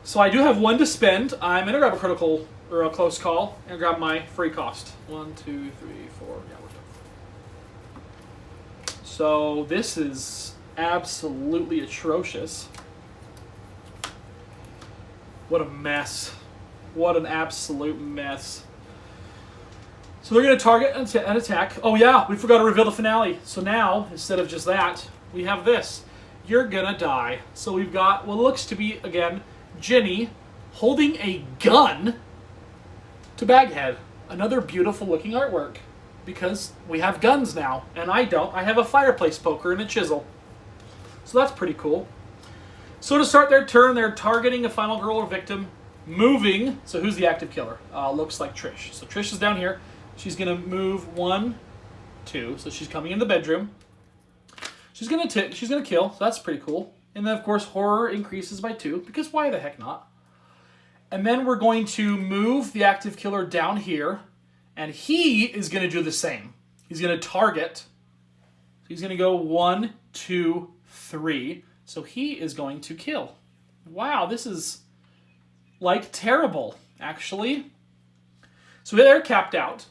So I do have 1 to spend. I'm going to grab a critical, or a close call, and grab my free cost. 1, 2, 3, 4. Yeah, we're done. So this is absolutely atrocious. What a mess. What an absolute mess. So they're going to target and attack. Oh yeah, we forgot to reveal the finale. So now, instead of just that, we have this. You're gonna die. So we've got what looks to be, again, Jenny holding a gun to Baghead. Another beautiful looking artwork. Because we have guns now. And I don't. I have a fireplace poker and a chisel. So that's pretty cool. So to start their turn, they're targeting a final girl or victim, moving. So who's the active killer? Looks like Trish. So Trish is down here. She's going to move 1, 2. So she's coming in the bedroom. She's going to kill. So that's pretty cool. And then, of course, horror increases by 2, because why the heck not? And then we're going to move the active killer down here, and he is going to do the same. He's going to target. He's going to go 1, 2, 3. So he is going to kill. Wow, this is like terrible, actually. So they're capped out.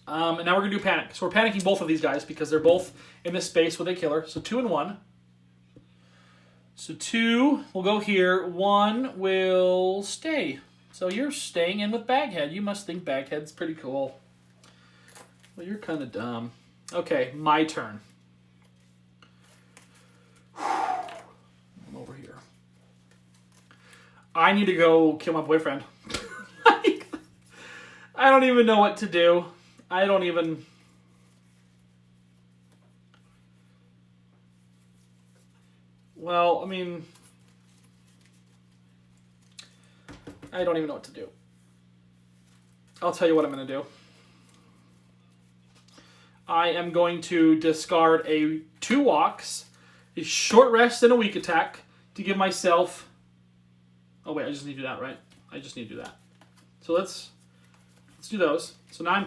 And now we're going to do panic. So we're panicking both of these guys because they're both in this space with a killer. So 2 and 1. So 2 will go here. 1 will stay. So you're staying in with Baghead. You must think Baghead's pretty cool. Well, you're kind of dumb. Okay, my turn. I'm over here. I need to go kill my boyfriend. I don't even know what to do. I don't even... Well, I mean... I don't even know what to do. I'll tell you what I'm going to do. I am going to discard 2 walks, a short rest, and a weak attack to give myself... Oh wait, I just need to do that, right? I just need to do that. So let's do those. So now I'm...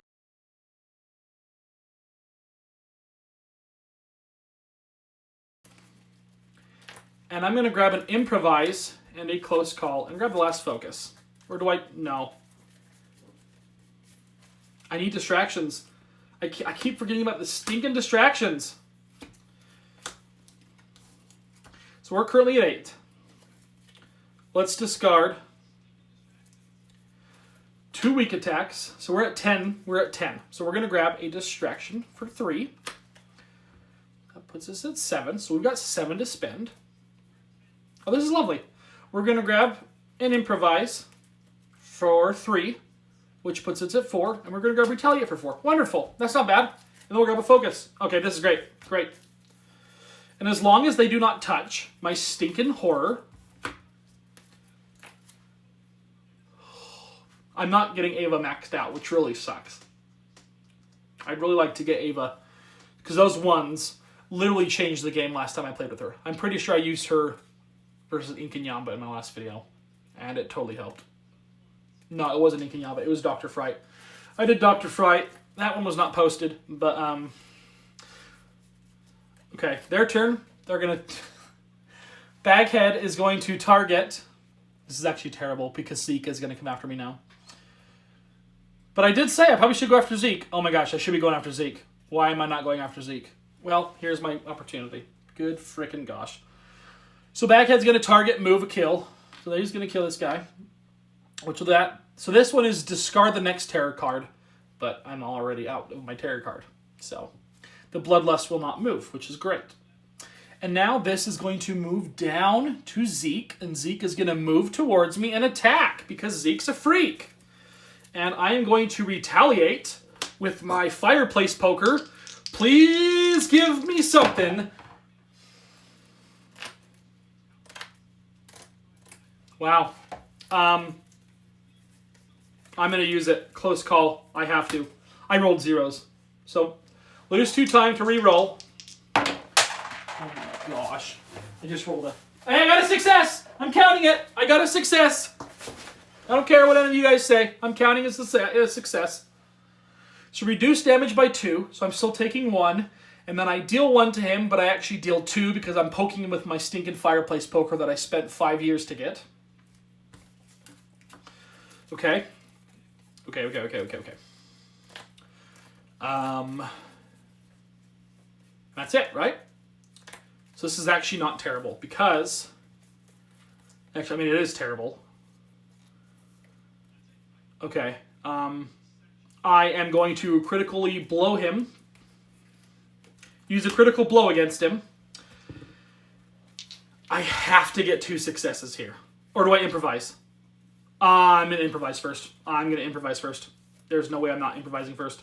And I'm going to grab an improvise and a close call and grab the last focus. Or do I... No. I need distractions. I keep forgetting about the stinking distractions. So we're currently at 8. Let's discard 2 weak attacks. So we're at 10. We're at 10. So we're going to grab a distraction for 3. That puts us at 7. So we've got 7 to spend. Oh, this is lovely. We're going to grab an improvise for 3, which puts us at 4. And we're going to grab retaliate for 4. Wonderful. That's not bad. And then we'll grab a focus. Okay, this is great. Great. And as long as they do not touch my stinking horror... I'm not getting Ava maxed out, which really sucks. I'd really like to get Ava, because those ones literally changed the game last time I played with her. I'm pretty sure I used her versus Inkinyamba in my last video, and it totally helped. No, it wasn't Inkinyamba, it was Dr. Fright. I did Dr. Fright. That one was not posted, but, okay, their turn. They're going to... Baghead is going to target... This is actually terrible, because Zeke is going to come after me now. But I did say I probably should go after Zeke. Oh my gosh, I should be going after Zeke. Why am I not going after Zeke? Well, here's my opportunity. Good frickin' gosh. So Baghead's going to target, move, a kill. So he's going to kill this guy. Which of that... So this one is discard the next terror card. But I'm already out of my terror card. So the Bloodlust will not move, which is great. And now this is going to move down to Zeke. And Zeke is going to move towards me and attack. Because Zeke's a freak. And I am going to retaliate with my fireplace poker. Please give me something. Wow. I'm going to use it. Close call. I have to. I rolled 0s. So, lose 2 time to re-roll. Oh my gosh. I just rolled a... Hey, I got a success! I'm counting it! I got a success! I don't care what any of you guys say. I'm counting as a success. So reduce damage by 2. So I'm still taking 1. And then I deal 1 to him, but I actually deal 2 because I'm poking him with my stinking fireplace poker that I spent 5 years to get. Okay. Okay. That's it, right? So this is actually not terrible because... Actually, I mean, it is terrible. Okay. I am going to critically blow him. Use a critical blow against him. I have to get 2 successes here. Or do I improvise? I'm going to improvise first. There's no way I'm not improvising first.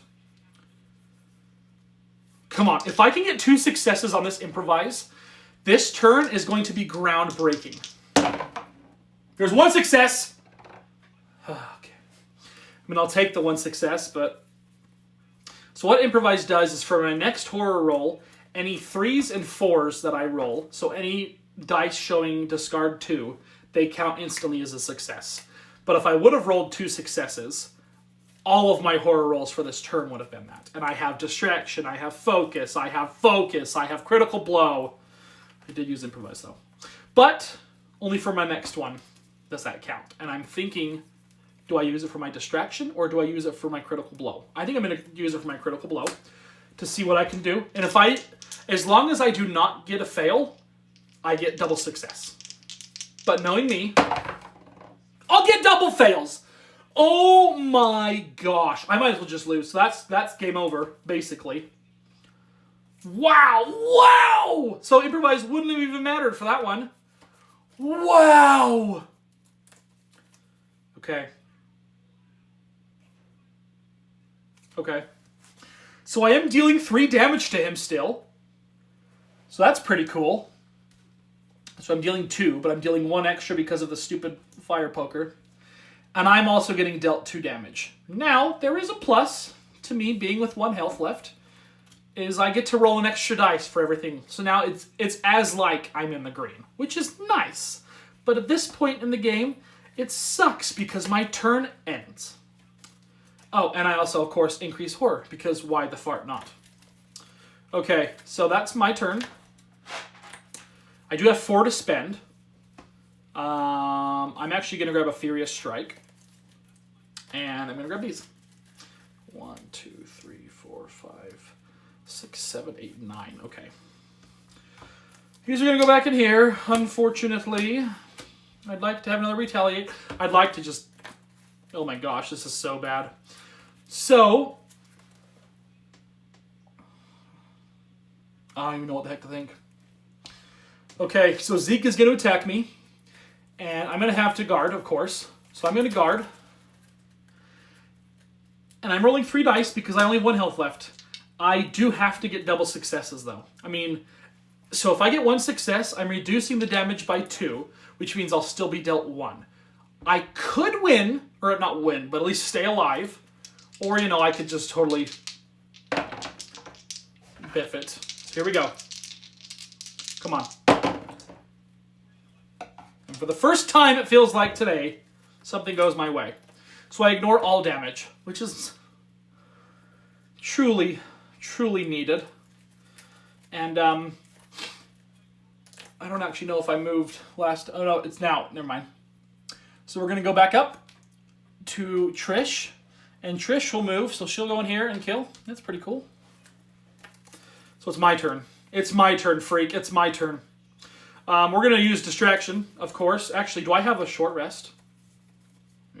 Come on. If I can get 2 successes on this improvise, This turn is going to be groundbreaking. There's one success. Okay. I mean, I'll take the one success, but... So what Improvise does is for my next horror roll, any 3s and 4s that I roll, so any dice showing discard 2, they count instantly as a success. But if I would have rolled 2 successes, all of my horror rolls for this turn would have been that. And I have Distraction, I have Focus, I have Critical Blow. I did use Improvise though. But only for my next one does that count. And I'm thinking, do I use it for my Distraction or do I use it for my Critical Blow? I think I'm going to use it for my Critical Blow to see what I can do. And as long as I do not get a fail, I get double success. But knowing me, I'll get double fails. Oh my gosh. I might as well just lose. So that's game over, basically. Wow. So Improvise wouldn't have even mattered for that one. Wow. Okay. So I am dealing 3 damage to him still. So that's pretty cool. So I'm dealing 2, but I'm dealing 1 extra because of the stupid fire poker. And I'm also getting dealt 2 damage. Now, there is a plus to me being with 1 health left, is I get to roll an extra dice for everything. So now it's as like I'm in the green, which is nice. But at this point in the game, it sucks because my turn ends. Oh, and I also, of course, increase horror, because why the fart not? Okay, so that's my turn. I do have 4 to spend. I'm actually going to grab a Furious Strike. And I'm going to grab these. 1, 2, 3, 4, 5, 6, 7, 8, 9. Okay. These are going to go back in here, unfortunately. I'd like to have another Retaliate. I'd like to just... Oh my gosh, this is so bad. So... I don't even know what the heck to think. Okay, so Zeke is going to attack me. And I'm going to have to guard, of course. So I'm going to guard. And I'm rolling 3 dice because I only have 1 health left. I do have to get double successes, though. I mean, so if I get 1 success, I'm reducing the damage by 2, which means I'll still be dealt 1. I could win, or not win, but at least stay alive. Or, you know, I could just totally biff it. So here we go. Come on. And for the first time, it feels like today, something goes my way. So I ignore all damage, which is truly, truly needed. And I don't actually know if I moved last... Oh, no, it's now. Never mind. So we're going to go back up to Trish. And Trish will move, so she'll go in here and kill. That's pretty cool. So it's my turn. It's my turn, freak. It's my turn. We're going to use Distraction, of course. Actually, do I have a short rest?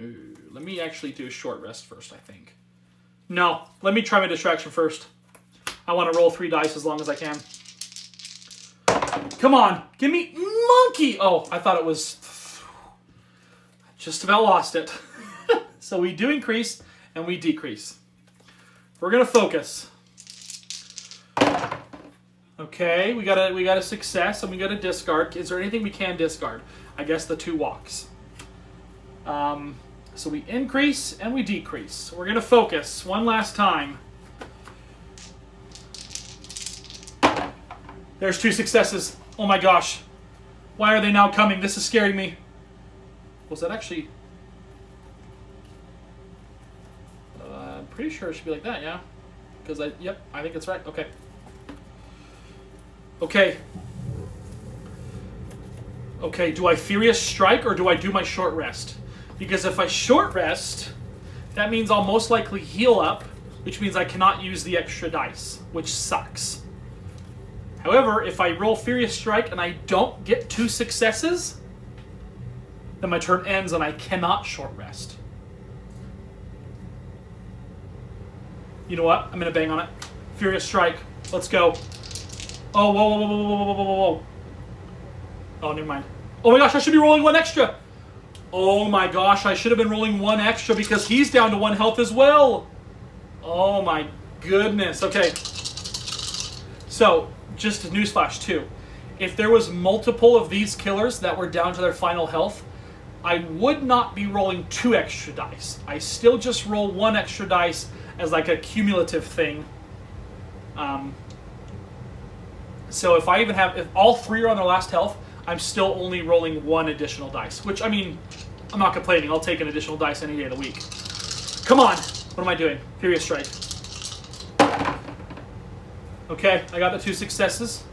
Ooh, let me actually do a short rest first, I think. No, let me try my Distraction first. I want to roll 3 dice as long as I can. Come on, give me monkey! Oh, I thought it was... Just about lost it. So we do increase and we decrease. We're going to focus. Okay, we got a success and we got a discard. Is there anything we can discard? I guess the 2 walks. So we increase and we decrease. We're going to focus one last time. There's 2 successes. Oh my gosh. Why are they now coming? This is scaring me. Was that actually... I'm pretty sure it should be like that, yeah? Because yep, I think it's right. Okay. Okay. Okay, do I Furious Strike or do I do my short rest? Because if I short rest, that means I'll most likely heal up, which means I cannot use the extra dice, which sucks. However, if I roll Furious Strike and I don't get 2 successes, then my turn ends and I cannot short rest. You know what? I'm going to bang on it. Furious Strike. Let's go. Oh, whoa, whoa, whoa, whoa, whoa, whoa, whoa, whoa. Oh, never mind. Oh my gosh, I should be rolling 1 extra. Oh my gosh, I should have been rolling 1 extra because he's down to 1 health as well. Oh my goodness. Okay. So, just a newsflash too. if there was multiple of these killers that were down to their final health, I would not be rolling 2 extra dice. I still just roll 1 extra dice as like a cumulative thing. So if all 3 are on their last health, I'm still only rolling 1 additional dice. Which, I mean, I'm not complaining. I'll take an additional dice any day of the week. Come on! What am I doing? Furious Strike. Okay, I got the 2 successes.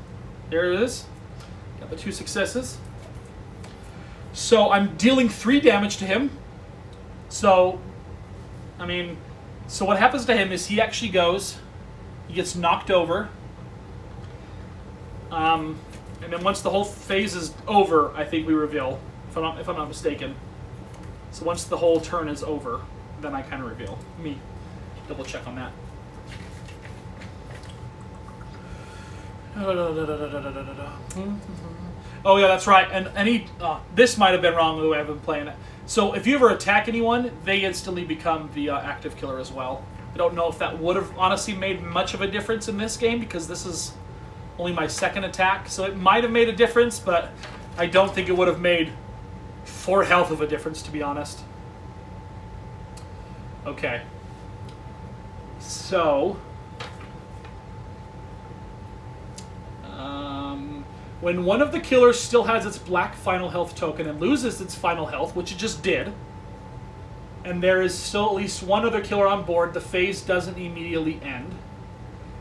There it is. Got the 2 successes. So I'm dealing 3 damage to him. So, I mean, so what happens to him is he actually goes, he gets knocked over. And then once the whole phase is over, I think we reveal, if I'm not mistaken. So once the whole turn is over, then I kind of reveal. Let me double check on that. Oh yeah, that's right. And this might have been wrong the way I've been playing it. So if you ever attack anyone, they instantly become the active killer as well. I don't know if that would have honestly made much of a difference in this game because this is only my 2nd attack. So it might have made a difference, but I don't think it would have made 4 health of a difference, to be honest. Okay. So when one of the killers still has its black final health token and loses its final health, which it just did, and there is still at least one other killer on board, the phase doesn't immediately end,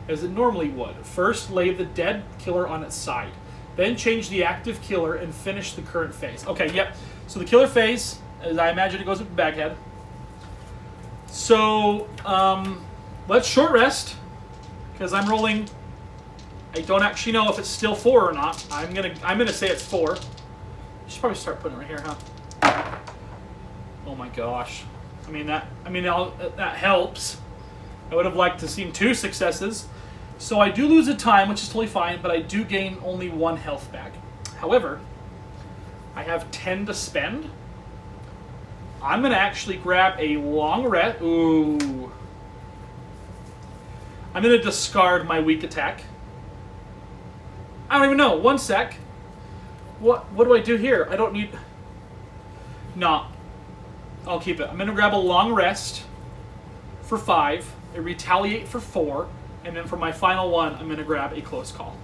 as it normally would. First, lay the dead killer on its side. Then change the active killer and finish the current phase. Okay, yep. So the killer phase, as I imagine it goes with Baghead. So, let's short rest, because I'm rolling... I don't actually know if it's still 4 or not. I'm gonna say it's 4. I should probably start putting it right here, huh? Oh my gosh. that helps. I would have liked to have seen 2 successes. So I do lose a time, which is totally fine, but I do gain only 1 health back. However, I have 10 to spend. I'm gonna actually grab a long rest. Ooh. I'm gonna discard my weak attack. I don't even know. 1 sec. What do I do here? I don't need... No. I'll keep it. I'm going to grab a long rest for 5, a retaliate for 4, and then for my final 1, I'm going to grab a close call.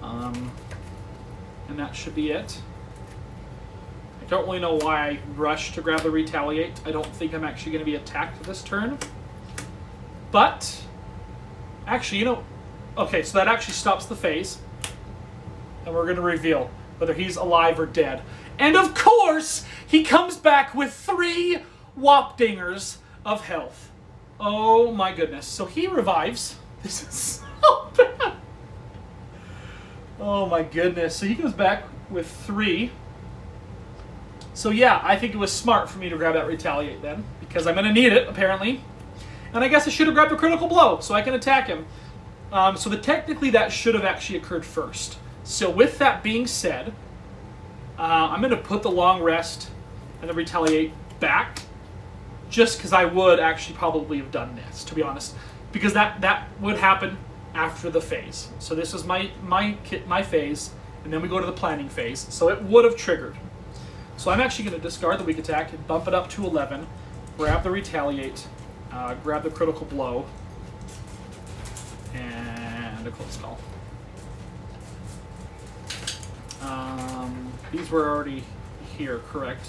And that should be it. I don't really know why I rushed to grab the retaliate. I don't think I'm actually going to be attacked this turn. But, actually, you know... Okay, so that actually stops the phase. And we're going to reveal whether he's alive or dead. And of course, he comes back with 3 whop dingers of health. Oh my goodness. So he revives. This is so bad. Oh my goodness. So he comes back with 3. So yeah, I think it was smart for me to grab that retaliate then. Because I'm going to need it, apparently. And I guess I should have grabbed a critical blow so I can attack him. So technically that should have actually occurred first. So with that being said, I'm going to put the long rest and the retaliate back, just because I would actually probably have done this, to be honest, because that would happen after the phase. So this is my phase, and then we go to the planning phase. So it would have triggered. So I'm actually going to discard the weak attack and bump it up to 11, grab the retaliate, grab the critical blow, and a close call. These were already here, correct?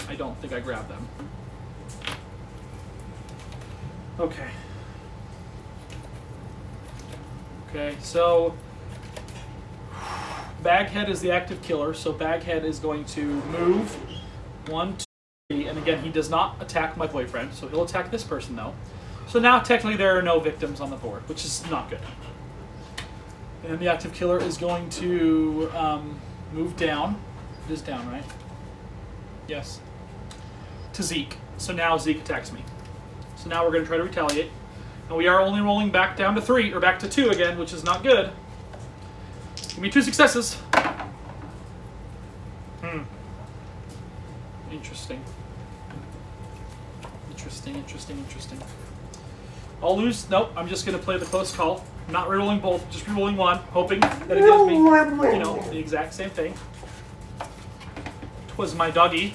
I don't think I grabbed them. Okay. Okay, so Baghead is the active killer, so Baghead is going to move 1, 2, 3, and again, he does not attack my boyfriend, so he'll attack this person though. So now technically there are no victims on the board, which is not good. And the active killer is going to move down. It is down, right? Yes. To Zeke. So now Zeke attacks me. So now we're going to try to retaliate. And we are only rolling back down to 3, or back to 2 again, which is not good. Give me 2 successes. Interesting. Interesting. I'll lose. Nope, I'm just going to play the close call. Not rerolling both, just rerolling one, hoping that it gives me, you know, the exact same thing. Twas my doggy.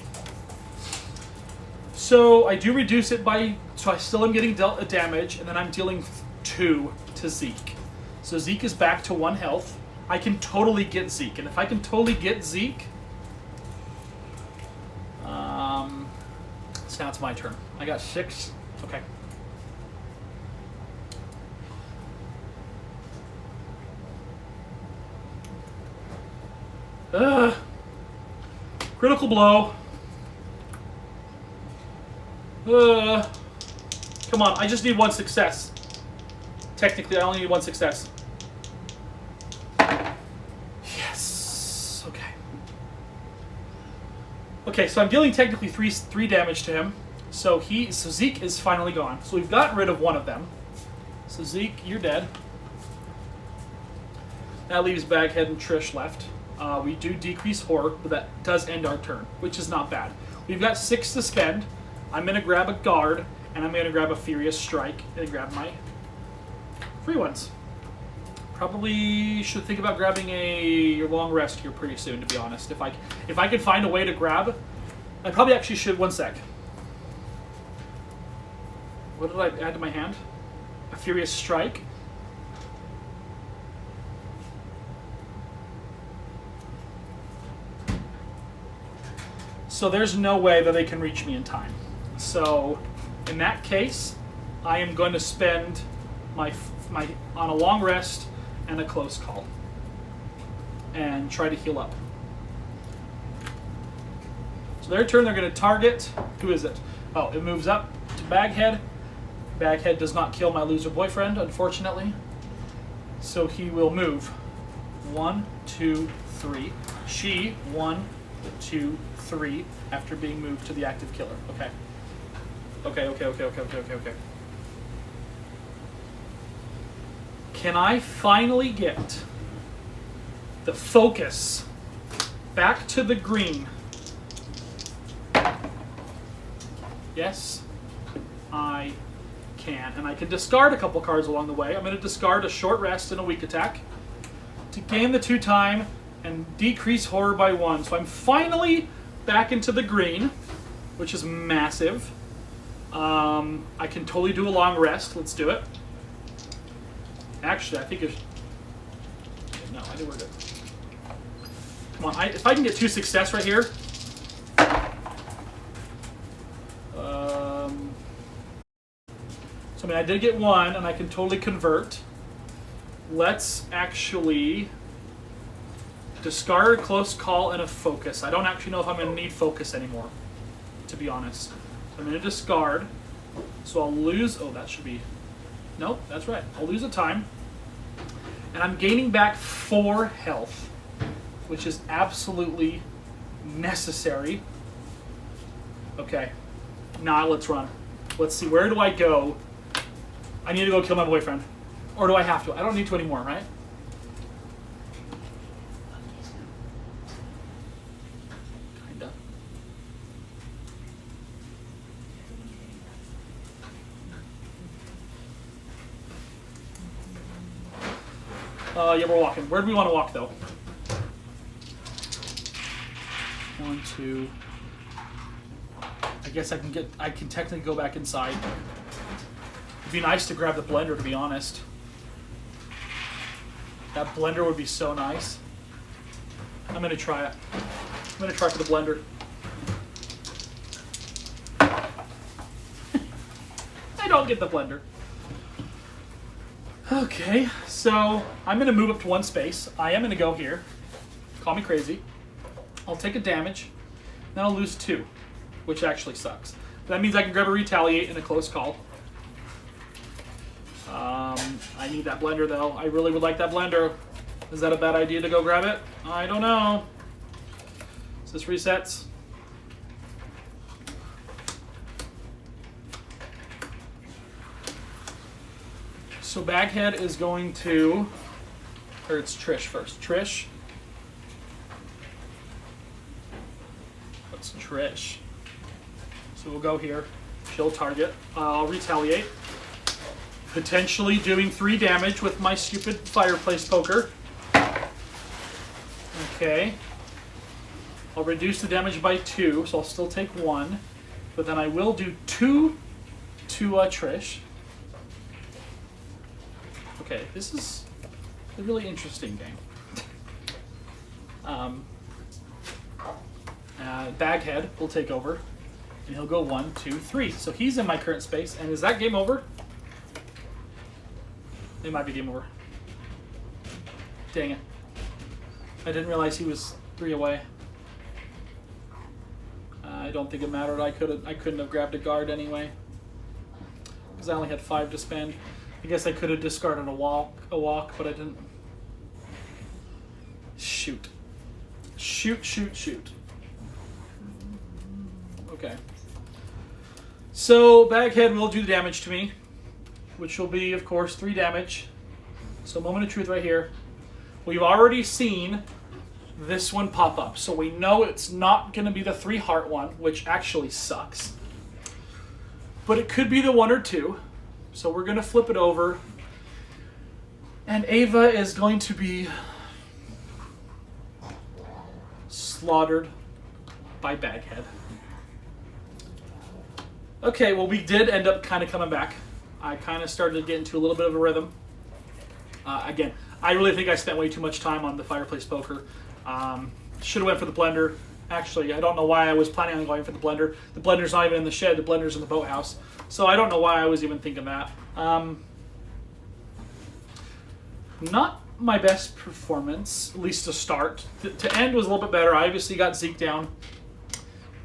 So I do reduce it by, so I still am getting dealt a damage, and then I'm dealing 2 to Zeke. So Zeke is back to 1 health. I can totally get Zeke, and if I can totally get Zeke, so now it's my turn. I got 6. Okay. Critical blow. Come on, I just need 1 success. Technically, I only need 1 success. Yes. Okay. Okay, so I'm dealing technically 3 damage to him. So Zeke is finally gone. So we've gotten rid of 1 of them. So Zeke, you're dead. That leaves Baghead and Trish left. We do decrease horror, but that does end our turn, which is not bad. We've got 6 to spend. I'm going to grab a guard, and I'm going to grab a Furious Strike, and grab my free ones. Probably should think about grabbing a long rest here pretty soon, to be honest. If I could find a way to grab, I probably actually should. 1 sec. What did I add to my hand? A Furious Strike. So there's no way that they can reach me in time. So in that case, I am going to spend my on a long rest and a close call and try to heal up. So their turn, they're going to target. Who is it? Oh, it moves up to Baghead. Baghead does not kill my loser boyfriend, unfortunately. So he will move. 1, 2, 3. She 1, 2, 3 after being moved to the active killer. Okay. Okay. Can I finally get the focus back to the green? Yes, I can. And I can discard a couple cards along the way. I'm going to discard a short rest and a weak attack to gain the 2 time and decrease horror by 1. So I'm finally back into the green, which is massive. I can totally do a long rest. Let's do it. Actually, I think it's... No, I think we're good. Come on, if I can get 2 success right here. So, I mean, I did get 1, and I can totally convert. Let's actually discard, close call, and a focus. I don't actually know if I'm going to need focus anymore, to be honest. I'm going to discard. So I'll lose... Oh, that should be... Nope, that's right. I'll lose a time. And I'm gaining back 4 health, which is absolutely necessary. Okay. Now let's run. Let's see. Where do I go? I need to go kill my boyfriend. Or do I have to? I don't need to anymore, right? Kinda. Yeah, we're walking. Where do we want to walk, though? 1, 2. I guess I can technically go back inside. It'd be nice to grab the blender, to be honest. That blender would be so nice. I'm going to try it. I'm going to try for the blender. I don't get the blender. Okay, so I'm going to move up to 1 space. I am going to go here. Call me crazy. I'll take a damage. Then I'll lose 2, which actually sucks. But that means I can grab a retaliate and a close call. I need that blender, though. I really would like that blender. Is that a bad idea to go grab it? I don't know. Is this resets? So Baghead is going to... Or it's Trish first. Trish. What's Trish? So we'll go here. She'll target. I'll retaliate. Potentially doing 3 damage with my stupid fireplace poker. Okay. I'll reduce the damage by 2, so I'll still take 1. But then I will do 2 to Trish. Okay, this is a really interesting game. Baghead will take over, and he'll go 1, 2, 3. So he's in my current space, and is that game over? It might be game over. Dang it. I didn't realize he was 3 away. I don't think it mattered. I couldn't have grabbed a guard anyway, because I only had 5 to spend. I guess I could have discarded a walk, but I didn't. Shoot. Shoot. Okay. So Baghead will do the damage to me, which will be, of course, 3 damage. So moment of truth right here. We've already seen this one pop up, so we know it's not going to be the 3 heart one, which actually sucks. But it could be the 1 or 2. So we're going to flip it over. And Ava is going to be slaughtered by Baghead. Okay, well, we did end up kind of coming back. I kind of started to get into a little bit of a rhythm. Again, I really think I spent way too much time on the fireplace poker. Should have went for the blender. Actually, I don't know why I was planning on going for the blender. The blender's not even in the shed. The blender's in the boathouse. So I don't know why I was even thinking that. Not my best performance, at least to start. To end was a little bit better. I obviously got Zeke down.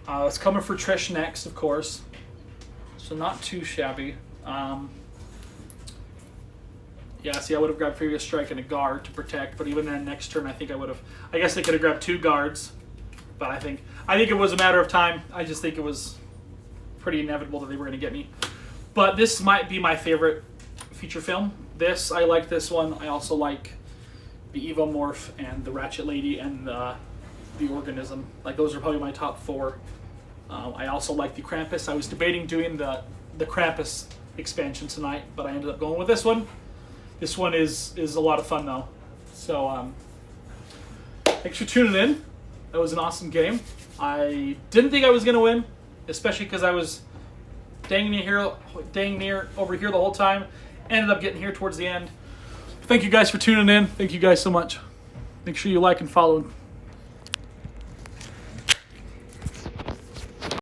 It's coming for Trish next, of course. So not too shabby. Yeah, see, I would have grabbed Furious Strike and a guard to protect, but even then, next turn, I think I would have. I guess I could have grabbed 2 guards, but I think it was a matter of time. I just think it was pretty inevitable that they were going to get me. But this might be my favorite feature film. I like this one. I also like the Evomorph and the Ratchet Lady and the Organism. Like, those are probably my top 4. I also like the Krampus. I was debating doing the Krampus expansion tonight, but I ended up going with this one. This one is a lot of fun, though. So, thanks for tuning in. That was an awesome game. I didn't think I was going to win, especially because I was dang near over here the whole time. Ended up getting here towards the end. Thank you guys for tuning in. Thank you guys so much. Make sure you like and follow.